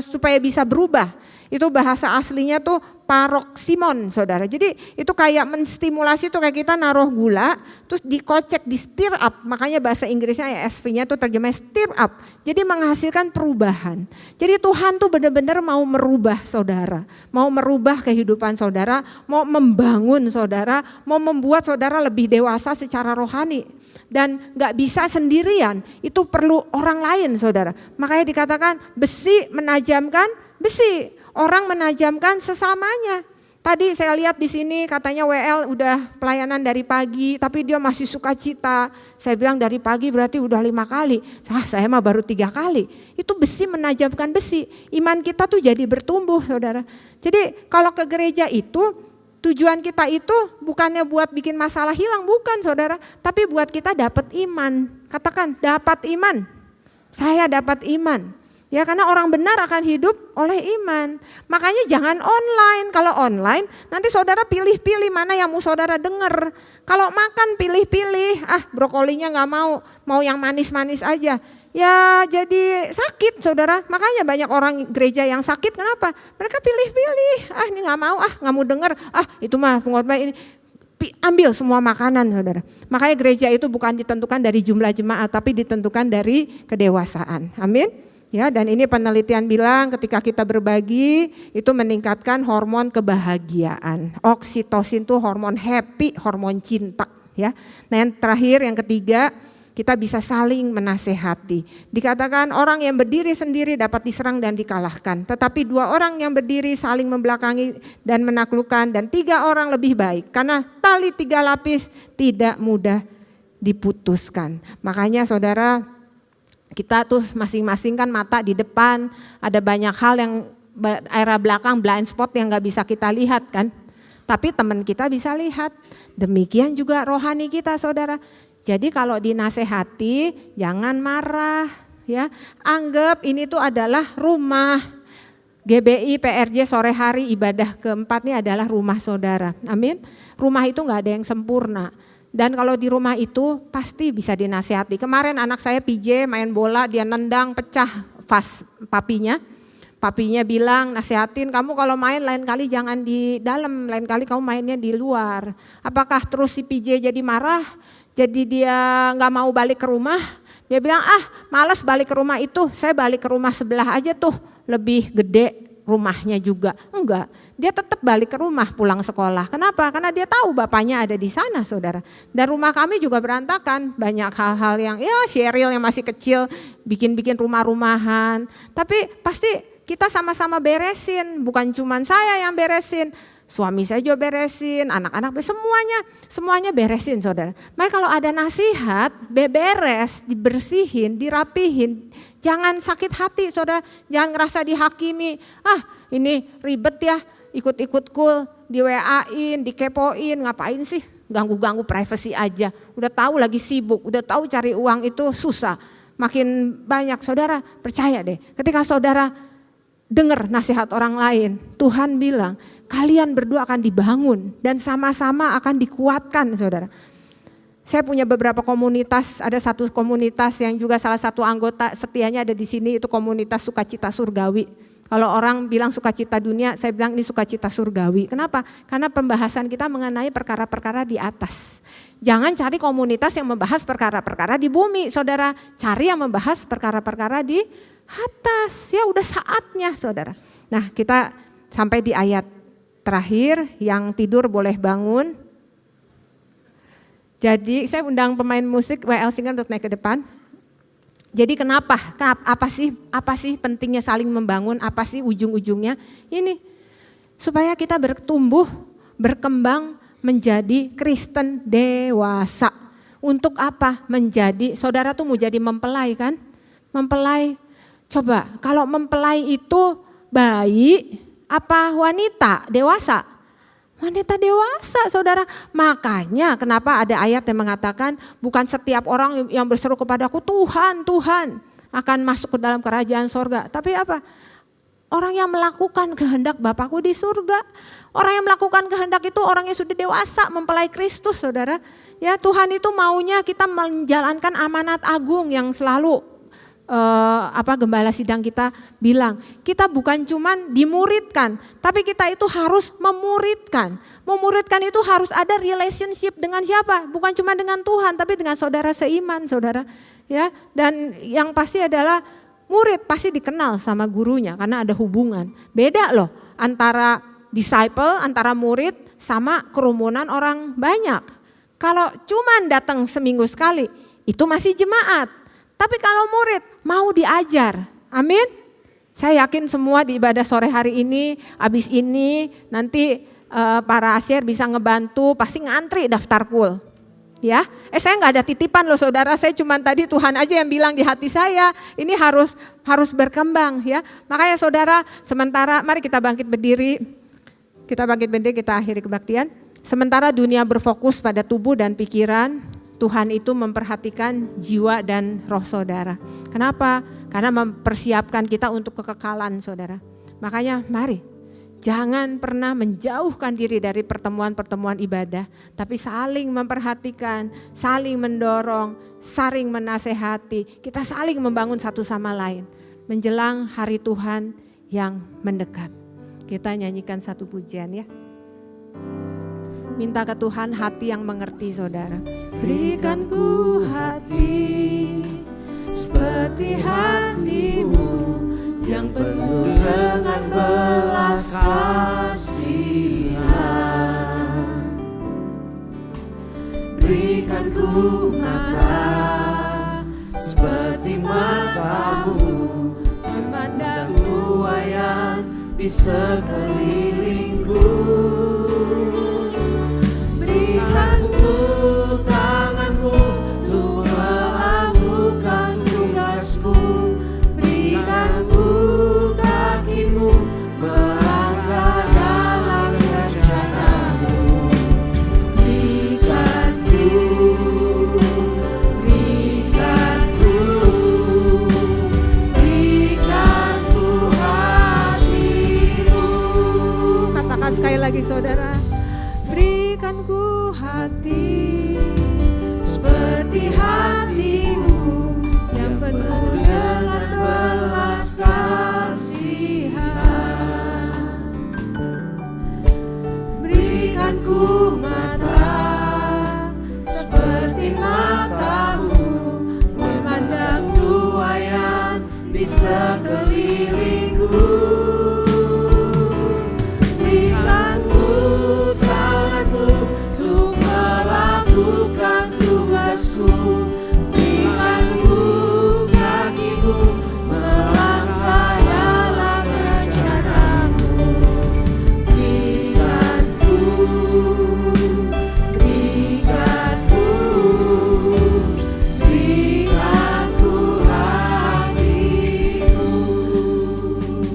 supaya bisa berubah. Itu bahasa aslinya tuh paroksimon, saudara. Jadi itu kayak menstimulasi, tuh kayak kita naruh gula, terus dikocek, di stir up. Makanya bahasa Inggrisnya ESV-nya tuh terjemahnya stir up. Jadi menghasilkan perubahan. Jadi Tuhan tuh benar-benar mau merubah saudara. Mau merubah kehidupan saudara, mau membangun saudara, mau membuat saudara lebih dewasa secara rohani. Dan gak bisa sendirian, itu perlu orang lain, saudara. Makanya dikatakan besi menajamkan besi. Orang menajamkan sesamanya. Tadi saya lihat di sini katanya WL udah pelayanan dari pagi, tapi dia masih sukacita. Saya bilang dari pagi berarti udah 5 kali. Saya mah baru 3 kali. Itu besi menajamkan besi. Iman kita tuh jadi bertumbuh, saudara. Jadi kalau ke gereja itu tujuan kita itu bukannya buat bikin masalah hilang, bukan, saudara. Tapi buat kita dapat iman. Katakan dapat iman. Saya dapat iman. Ya, karena orang benar akan hidup oleh iman. Makanya jangan online. Kalau online nanti saudara pilih-pilih mana yang mau saudara dengar. Kalau makan pilih-pilih, brokolinya gak mau yang manis-manis aja. ya jadi sakit saudara. Makanya banyak orang gereja yang sakit, kenapa? Mereka pilih-pilih, ini nggak mau denger, itu mah pengkhotbah ini. Ambil semua makanan saudara. Makanya gereja itu bukan ditentukan dari jumlah jemaat, tapi ditentukan dari kedewasaan. Amin. Ya, dan ini penelitian bilang ketika kita berbagi itu meningkatkan hormon kebahagiaan. Oksitosin itu hormon happy, hormon cinta. Ya. Nah yang terakhir, yang ketiga, kita bisa saling menasehati. Dikatakan orang yang berdiri sendiri dapat diserang dan dikalahkan. Tetapi 2 orang yang berdiri saling membelakangi dan menaklukkan, dan 3 orang lebih baik. Karena tali 3 lapis tidak mudah diputuskan. Makanya saudara, kita tuh masing-masing kan mata di depan, ada banyak hal yang area belakang blind spot yang gak bisa kita lihat kan. Tapi teman kita bisa lihat, demikian juga rohani kita saudara. Jadi kalau dinasehati jangan marah ya, anggap ini tuh adalah rumah. GBI PRJ sore hari ibadah keempat ini adalah rumah saudara, amin. Rumah itu gak ada yang sempurna. Dan kalau di rumah itu pasti bisa dinasihati. Kemarin anak saya PJ main bola, dia nendang pecah vas papinya. Papinya bilang, nasihatin kamu kalau main lain kali jangan di dalam, lain kali kamu mainnya di luar. Apakah terus si PJ jadi marah? Jadi dia gak mau balik ke rumah? Dia bilang, males balik ke rumah itu, saya balik ke rumah sebelah aja tuh, lebih gede rumahnya juga. Enggak, dia tetap balik ke rumah pulang sekolah. Kenapa? Karena dia tahu bapaknya ada di sana saudara. Dan rumah kami juga berantakan, banyak hal-hal yang Sheryl yang masih kecil bikin-bikin rumah-rumahan. Tapi pasti kita sama-sama beresin, bukan cuma saya yang beresin. Suami saya juga beresin, anak-anak semuanya beresin saudara. Makanya kalau ada nasihat, beres, dibersihin, dirapihin. Jangan sakit hati saudara, jangan ngerasa dihakimi. Ini ribet ya, ikut-ikut cool, di WA-in, dikepoin, ngapain sih? Ganggu-ganggu privasi aja. Udah tahu lagi sibuk, udah tahu cari uang itu susah. Makin banyak saudara, percaya deh. Ketika saudara dengar nasihat orang lain, Tuhan bilang kalian berdua akan dibangun dan sama-sama akan dikuatkan saudara. Saya punya beberapa komunitas, ada satu komunitas yang juga salah satu anggota setianya ada di sini, itu komunitas sukacita surgawi. Kalau orang bilang sukacita dunia, saya bilang ini sukacita surgawi. Kenapa? Karena pembahasan kita mengenai perkara-perkara di atas. Jangan cari komunitas yang membahas perkara-perkara di bumi, saudara. Cari yang membahas perkara-perkara di atas. Ya udah saatnya saudara. Nah kita sampai di ayat terakhir, yang tidur boleh bangun. Jadi saya undang pemain musik WL Singer untuk naik ke depan. Jadi kenapa? Apa sih pentingnya saling membangun? Apa sih ujung-ujungnya? Ini supaya kita bertumbuh, berkembang menjadi Kristen dewasa. Untuk apa? Menjadi, saudara tuh mau jadi mempelai kan? Mempelai, coba kalau mempelai itu bayi apa wanita dewasa? Wanita dewasa saudara. Makanya kenapa ada ayat yang mengatakan bukan setiap orang yang berseru kepadaku Tuhan, Tuhan akan masuk ke dalam kerajaan sorga. Tapi apa? Orang yang melakukan kehendak Bapakku di surga. Orang yang melakukan kehendak itu orang yang sudah dewasa, mempelai Kristus saudara. Ya Tuhan itu maunya kita menjalankan amanat agung yang selalu gembala sidang kita bilang, kita bukan cuman dimuridkan, tapi kita itu harus memuridkan. Memuridkan itu harus ada relationship dengan siapa? Bukan cuma dengan Tuhan, tapi dengan saudara seiman, saudara. Ya, dan yang pasti adalah murid pasti dikenal sama gurunya karena ada hubungan. Beda loh antara disciple, antara murid sama kerumunan orang banyak. Kalau cuman datang seminggu sekali, itu masih jemaat. Tapi kalau murid mau diajar, amin. Saya yakin semua di ibadah sore hari ini, habis ini nanti para asyir bisa ngebantu, pasti ngantri daftar kul. Ya, saya nggak ada titipan loh saudara, saya cuma tadi Tuhan aja yang bilang di hati saya, ini harus berkembang ya. Makanya saudara, sementara mari kita bangkit berdiri, kita akhiri kebaktian. Sementara dunia berfokus pada tubuh dan pikiran, Tuhan itu memperhatikan jiwa dan roh saudara. Kenapa? Karena mempersiapkan kita untuk kekekalan saudara. Makanya mari jangan pernah menjauhkan diri dari pertemuan-pertemuan ibadah. Tapi saling memperhatikan, saling mendorong, saling menasehati, kita saling membangun satu sama lain. Menjelang hari Tuhan yang mendekat. Kita nyanyikan satu pujian ya. Minta ke Tuhan hati yang mengerti saudara. Berikan ku hati seperti hatimu yang penuh dengan belas kasihan. Berikan ku mata seperti matamu memandang tuayan di sekelilingku. Berikan ku tanganmu untuk melakukan tugasmu. Berikan ku kakimu melangkah dalam rencanamu. Berikan ku hatimu. Katakan sekali lagi saudara. Berikan ku hati seperti hatimu yang penuh dengan belas kasihan. Berikan ku mata seperti matamu memandang tuayan di sekelilingku. Berikan ku tanganmu untuk melakukan tugasku. Berikan ku kakimu melangkah dalam rencanamu. Berikan ku hatimu.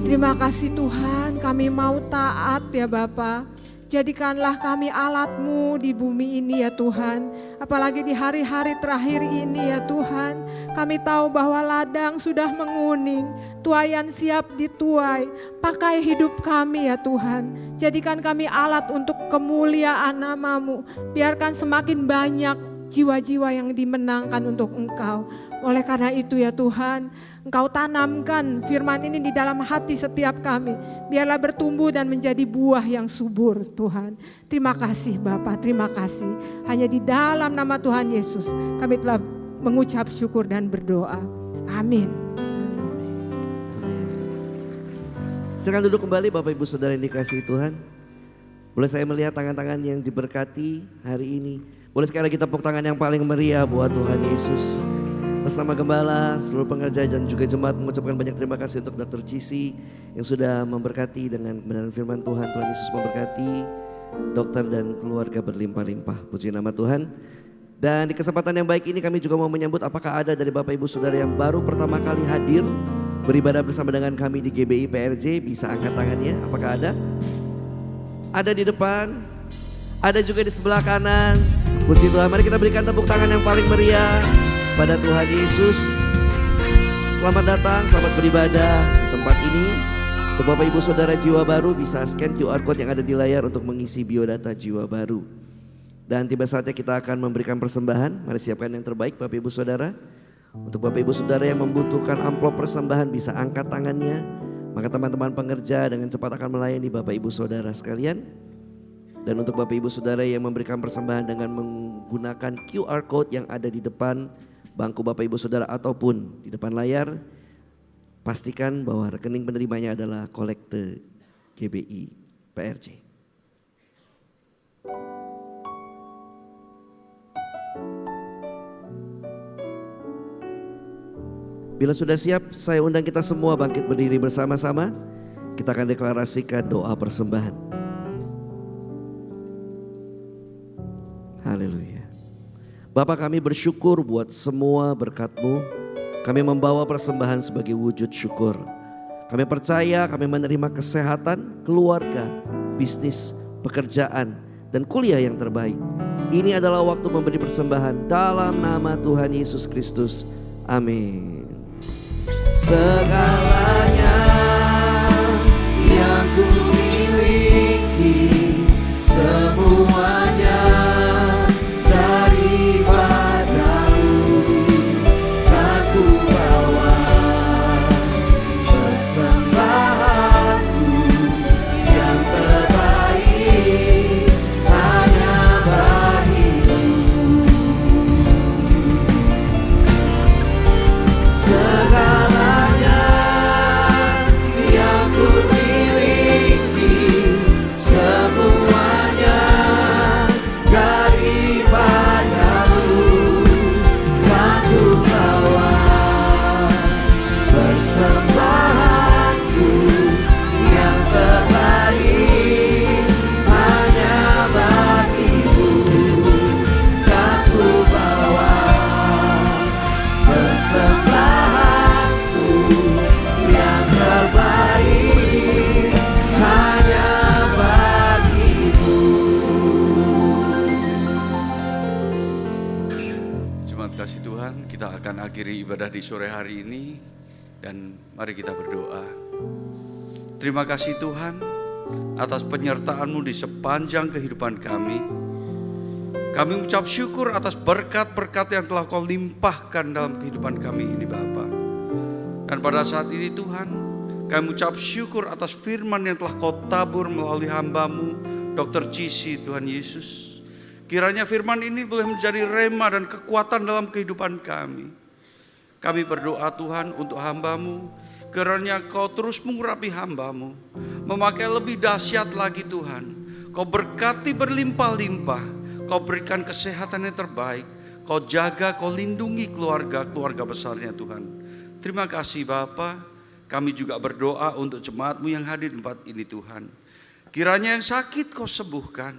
Terima kasih Tuhan, kami mau taat ya Bapa. Jadikanlah kami alat-Mu di bumi ini ya Tuhan. Apalagi di hari-hari terakhir ini ya Tuhan. Kami tahu bahwa ladang sudah menguning, tuayan siap dituai. Pakai hidup kami ya Tuhan. Jadikan kami alat untuk kemuliaan nama-Mu. Biarkan semakin banyak jiwa-jiwa yang dimenangkan untuk Engkau. Oleh karena itu ya Tuhan, Engkau tanamkan firman ini di dalam hati setiap kami. Biarlah bertumbuh dan menjadi buah yang subur Tuhan. Terima kasih Bapa, terima kasih. Hanya di dalam nama Tuhan Yesus kami telah mengucap syukur dan berdoa. Amin. Silakan duduk kembali Bapak Ibu Saudara yang dikasihi Tuhan. Boleh saya melihat tangan-tangan yang diberkati hari ini. Boleh sekali lagi tepuk tangan yang paling meriah buat Tuhan Yesus. Atas nama Gembala, seluruh pengerja dan juga jemaat mengucapkan banyak terima kasih untuk Dr. Cici yang sudah memberkati dengan kebenaran firman Tuhan. Tuhan Yesus memberkati dokter dan keluarga berlimpah-limpah. Puji nama Tuhan. Dan di kesempatan yang baik ini kami juga mau menyambut apakah ada dari Bapak Ibu Saudara yang baru pertama kali hadir beribadah bersama dengan kami di GBI PRJ, bisa angkat tangannya. Apakah ada? Ada di depan, ada juga di sebelah kanan. Puji Tuhan, mari kita berikan tepuk tangan yang paling meriah pada Tuhan Yesus. Selamat datang, selamat beribadah di tempat ini. Untuk Bapak Ibu Saudara jiwa baru bisa scan QR Code yang ada di layar untuk mengisi biodata jiwa baru. Dan tiba saatnya kita akan memberikan persembahan. Mari siapkan yang terbaik Bapak Ibu Saudara. Untuk Bapak Ibu Saudara yang membutuhkan amplop persembahan bisa angkat tangannya. Maka teman-teman pengerja dengan cepat akan melayani Bapak Ibu Saudara sekalian. Dan untuk Bapak Ibu Saudara yang memberikan persembahan dengan menggunakan QR Code yang ada di depan bangku Bapak Ibu Saudara ataupun di depan layar, pastikan bahwa rekening penerimanya adalah kolekte GBI PRJ. Bila sudah siap, saya undang kita semua bangkit berdiri bersama-sama. Kita akan deklarasikan doa persembahan. Haleluya. Bapa, kami bersyukur buat semua berkat-Mu. Kami membawa persembahan sebagai wujud syukur. Kami percaya kami menerima kesehatan, keluarga, bisnis, pekerjaan, dan kuliah yang terbaik. Ini adalah waktu memberi persembahan dalam nama Tuhan Yesus Kristus. Amin. Segalanya yang ku miliki, semuanya daripadamu. mengakhiri ibadah di sore hari ini dan mari kita berdoa. Terima kasih Tuhan atas penyertaan-Mu di sepanjang kehidupan kami. Kami ucap syukur atas berkat-berkat yang telah Kau limpahkan dalam kehidupan kami ini Bapa. Dan pada saat ini Tuhan, kami ucap syukur atas firman yang telah Kau tabur melalui hamba-Mu, Dr. Cici Tuhan Yesus. Kiranya firman ini boleh menjadi rema dan kekuatan dalam kehidupan kami. Kami berdoa Tuhan untuk hamba-Mu, kiranya Kau terus mengurapi hamba-Mu, memakai lebih dahsyat lagi Tuhan. Kau berkati berlimpah-limpah, Kau berikan kesehatan yang terbaik, Kau jaga, Kau lindungi keluarga besarnya Tuhan. Terima kasih Bapa. Kami juga berdoa untuk jemaat-Mu yang hadir di tempat ini Tuhan. Kiranya yang sakit Kau sembuhkan,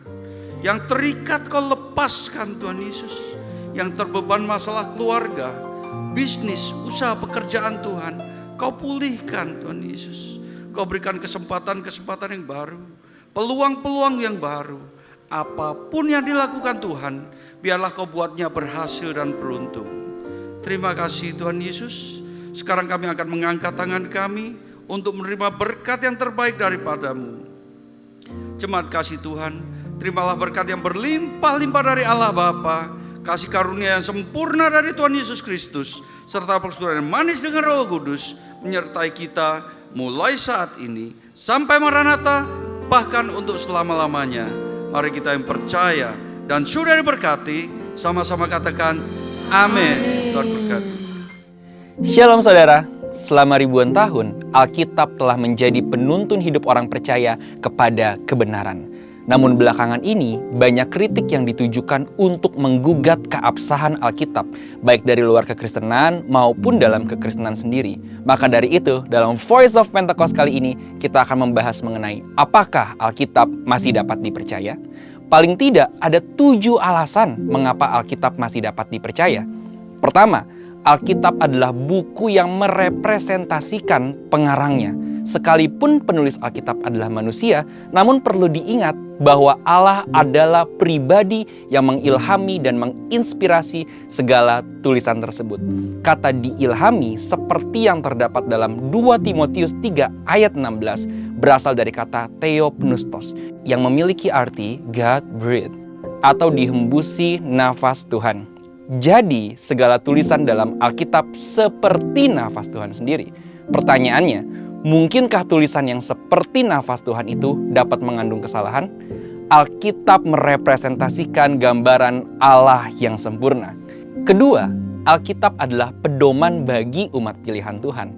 yang terikat Kau lepaskan Tuhan Yesus, yang terbeban masalah keluarga, bisnis, usaha, pekerjaan Tuhan, Kau pulihkan Tuhan Yesus. Kau berikan kesempatan-kesempatan yang baru, peluang-peluang yang baru. Apapun yang dilakukan Tuhan, biarlah Kau buatnya berhasil dan beruntung. Terima kasih Tuhan Yesus. Sekarang kami akan mengangkat tangan kami untuk menerima berkat yang terbaik daripada-Mu. Jemaat kasih Tuhan, terimalah berkat yang berlimpah-limpah dari Allah Bapa, kasih karunia yang sempurna dari Tuhan Yesus Kristus, serta persekutuan yang manis dengan Roh Kudus menyertai kita mulai saat ini sampai Maranatha, bahkan untuk selama-lamanya. Mari kita yang percaya dan sudah diberkati, sama-sama katakan amin. Tuhan berkati. Shalom saudara, selama ribuan tahun Alkitab telah menjadi penuntun hidup orang percaya kepada kebenaran. Namun belakangan ini banyak kritik yang ditujukan untuk menggugat keabsahan Alkitab, baik dari luar kekristenan maupun dalam kekristenan sendiri. Maka dari itu, dalam Voice of Pentecost kali ini kita akan membahas mengenai apakah Alkitab masih dapat dipercaya? Paling tidak ada 7 alasan mengapa Alkitab masih dapat dipercaya. Pertama, Alkitab adalah buku yang merepresentasikan pengarangnya. Sekalipun penulis Alkitab adalah manusia, namun perlu diingat bahwa Allah adalah pribadi yang mengilhami dan menginspirasi segala tulisan tersebut. Kata diilhami seperti yang terdapat dalam 2 Timotius 3 ayat 16 berasal dari kata theopneustos yang memiliki arti God breathed atau dihembusi nafas Tuhan. Jadi segala tulisan dalam Alkitab seperti nafas Tuhan sendiri. Pertanyaannya, mungkinkah tulisan yang seperti nafas Tuhan itu dapat mengandung kesalahan? Alkitab merepresentasikan gambaran Allah yang sempurna. Kedua, Alkitab adalah pedoman bagi umat pilihan Tuhan.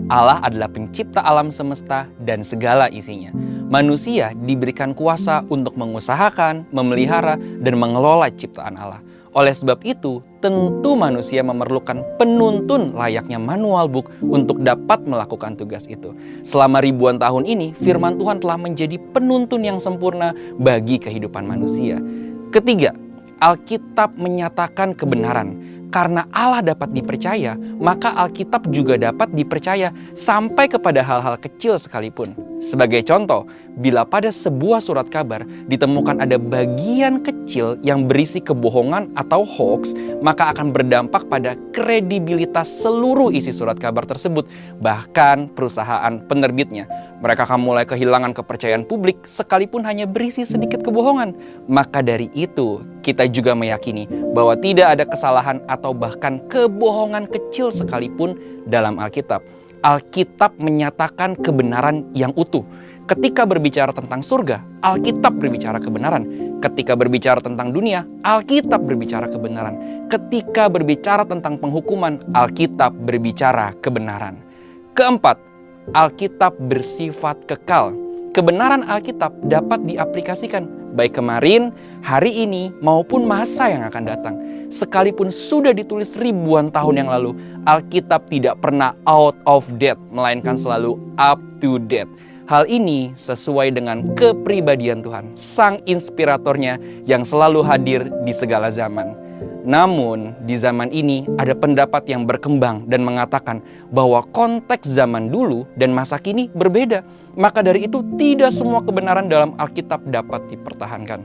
Allah adalah pencipta alam semesta dan segala isinya. Manusia diberikan kuasa untuk mengusahakan, memelihara, dan mengelola ciptaan Allah. Oleh sebab itu, tentu manusia memerlukan penuntun layaknya manual book untuk dapat melakukan tugas itu. Selama ribuan tahun ini, firman Tuhan telah menjadi penuntun yang sempurna bagi kehidupan manusia. Ketiga, Alkitab menyatakan kebenaran. Karena Allah dapat dipercaya, maka Alkitab juga dapat dipercaya sampai kepada hal-hal kecil sekalipun. Sebagai contoh, bila pada sebuah surat kabar ditemukan ada bagian kecil yang berisi kebohongan atau hoax, maka akan berdampak pada kredibilitas seluruh isi surat kabar tersebut, bahkan perusahaan penerbitnya. Mereka akan mulai kehilangan kepercayaan publik sekalipun hanya berisi sedikit kebohongan. Maka dari itu, kita juga meyakini bahwa tidak ada kesalahan atau bahkan kebohongan kecil sekalipun dalam Alkitab. Alkitab menyatakan kebenaran yang utuh. Ketika berbicara tentang surga, Alkitab berbicara kebenaran. Ketika berbicara tentang dunia, Alkitab berbicara kebenaran. Ketika berbicara tentang penghukuman, Alkitab berbicara kebenaran. Keempat, Alkitab bersifat kekal. Kebenaran Alkitab dapat diaplikasikan baik kemarin, hari ini, maupun masa yang akan datang. Sekalipun sudah ditulis ribuan tahun yang lalu, Alkitab tidak pernah out of date, melainkan selalu up to date. Hal ini sesuai dengan kepribadian Tuhan, Sang Inspiratornya yang selalu hadir di segala zaman. Namun, di zaman ini ada pendapat yang berkembang dan mengatakan bahwa konteks zaman dulu dan masa kini berbeda. Maka dari itu, tidak semua kebenaran dalam Alkitab dapat dipertahankan.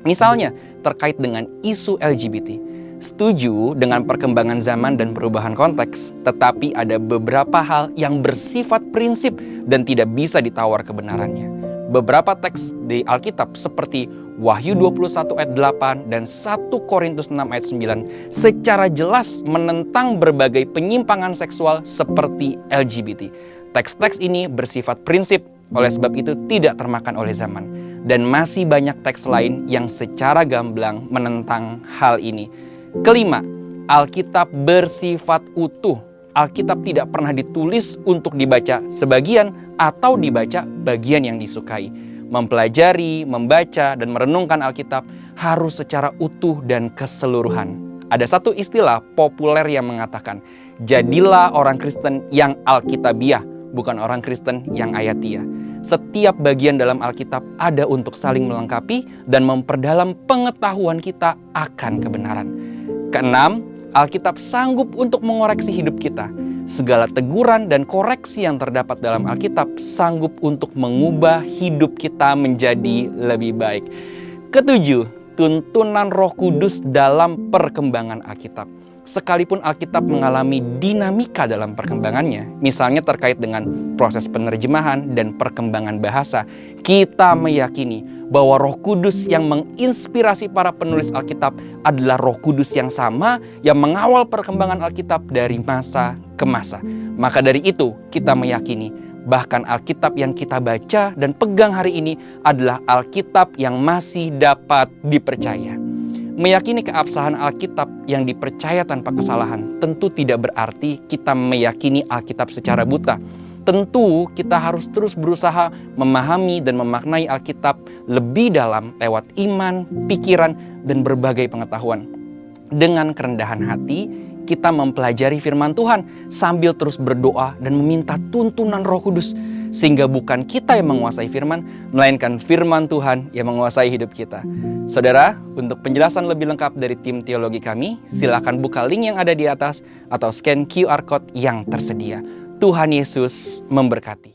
Misalnya, terkait dengan isu LGBT. Setuju dengan perkembangan zaman dan perubahan konteks, tetapi ada beberapa hal yang bersifat prinsip dan tidak bisa ditawar kebenarannya. Beberapa teks di Alkitab seperti Wahyu 21 ayat 8 dan 1 Korintus 6 ayat 9 secara jelas menentang berbagai penyimpangan seksual seperti LGBT. Teks-teks ini bersifat prinsip, oleh sebab itu tidak termakan oleh zaman. Dan masih banyak teks lain yang secara gamblang menentang hal ini. Kelima, Alkitab bersifat utuh. Alkitab tidak pernah ditulis untuk dibaca sebagian atau dibaca bagian yang disukai. Mempelajari, membaca, dan merenungkan Alkitab harus secara utuh dan keseluruhan. Ada satu istilah populer yang mengatakan, jadilah orang Kristen yang Alkitabiah, bukan orang Kristen yang ayatiah. Setiap bagian dalam Alkitab ada untuk saling melengkapi dan memperdalam pengetahuan kita akan kebenaran. Keenam, Alkitab sanggup untuk mengoreksi hidup kita. Segala teguran dan koreksi yang terdapat dalam Alkitab sanggup untuk mengubah hidup kita menjadi lebih baik. Ketujuh, tuntunan Roh Kudus dalam perkembangan Alkitab. Sekalipun Alkitab mengalami dinamika dalam perkembangannya, misalnya terkait dengan proses penerjemahan dan perkembangan bahasa, kita meyakini bahwa Roh Kudus yang menginspirasi para penulis Alkitab adalah Roh Kudus yang sama yang mengawal perkembangan Alkitab dari masa ke masa. Maka dari itu kita meyakini bahkan Alkitab yang kita baca dan pegang hari ini adalah Alkitab yang masih dapat dipercaya. Meyakini keabsahan Alkitab yang dipercaya tanpa kesalahan tentu tidak berarti kita meyakini Alkitab secara buta. Tentu kita harus terus berusaha memahami dan memaknai Alkitab lebih dalam lewat iman, pikiran, dan berbagai pengetahuan. Dengan kerendahan hati, kita mempelajari firman Tuhan sambil terus berdoa dan meminta tuntunan Roh Kudus. Sehingga bukan kita yang menguasai firman, melainkan firman Tuhan yang menguasai hidup kita. Saudara, untuk penjelasan lebih lengkap dari tim teologi kami, silakan buka link yang ada di atas atau scan QR Code yang tersedia. Tuhan Yesus memberkati.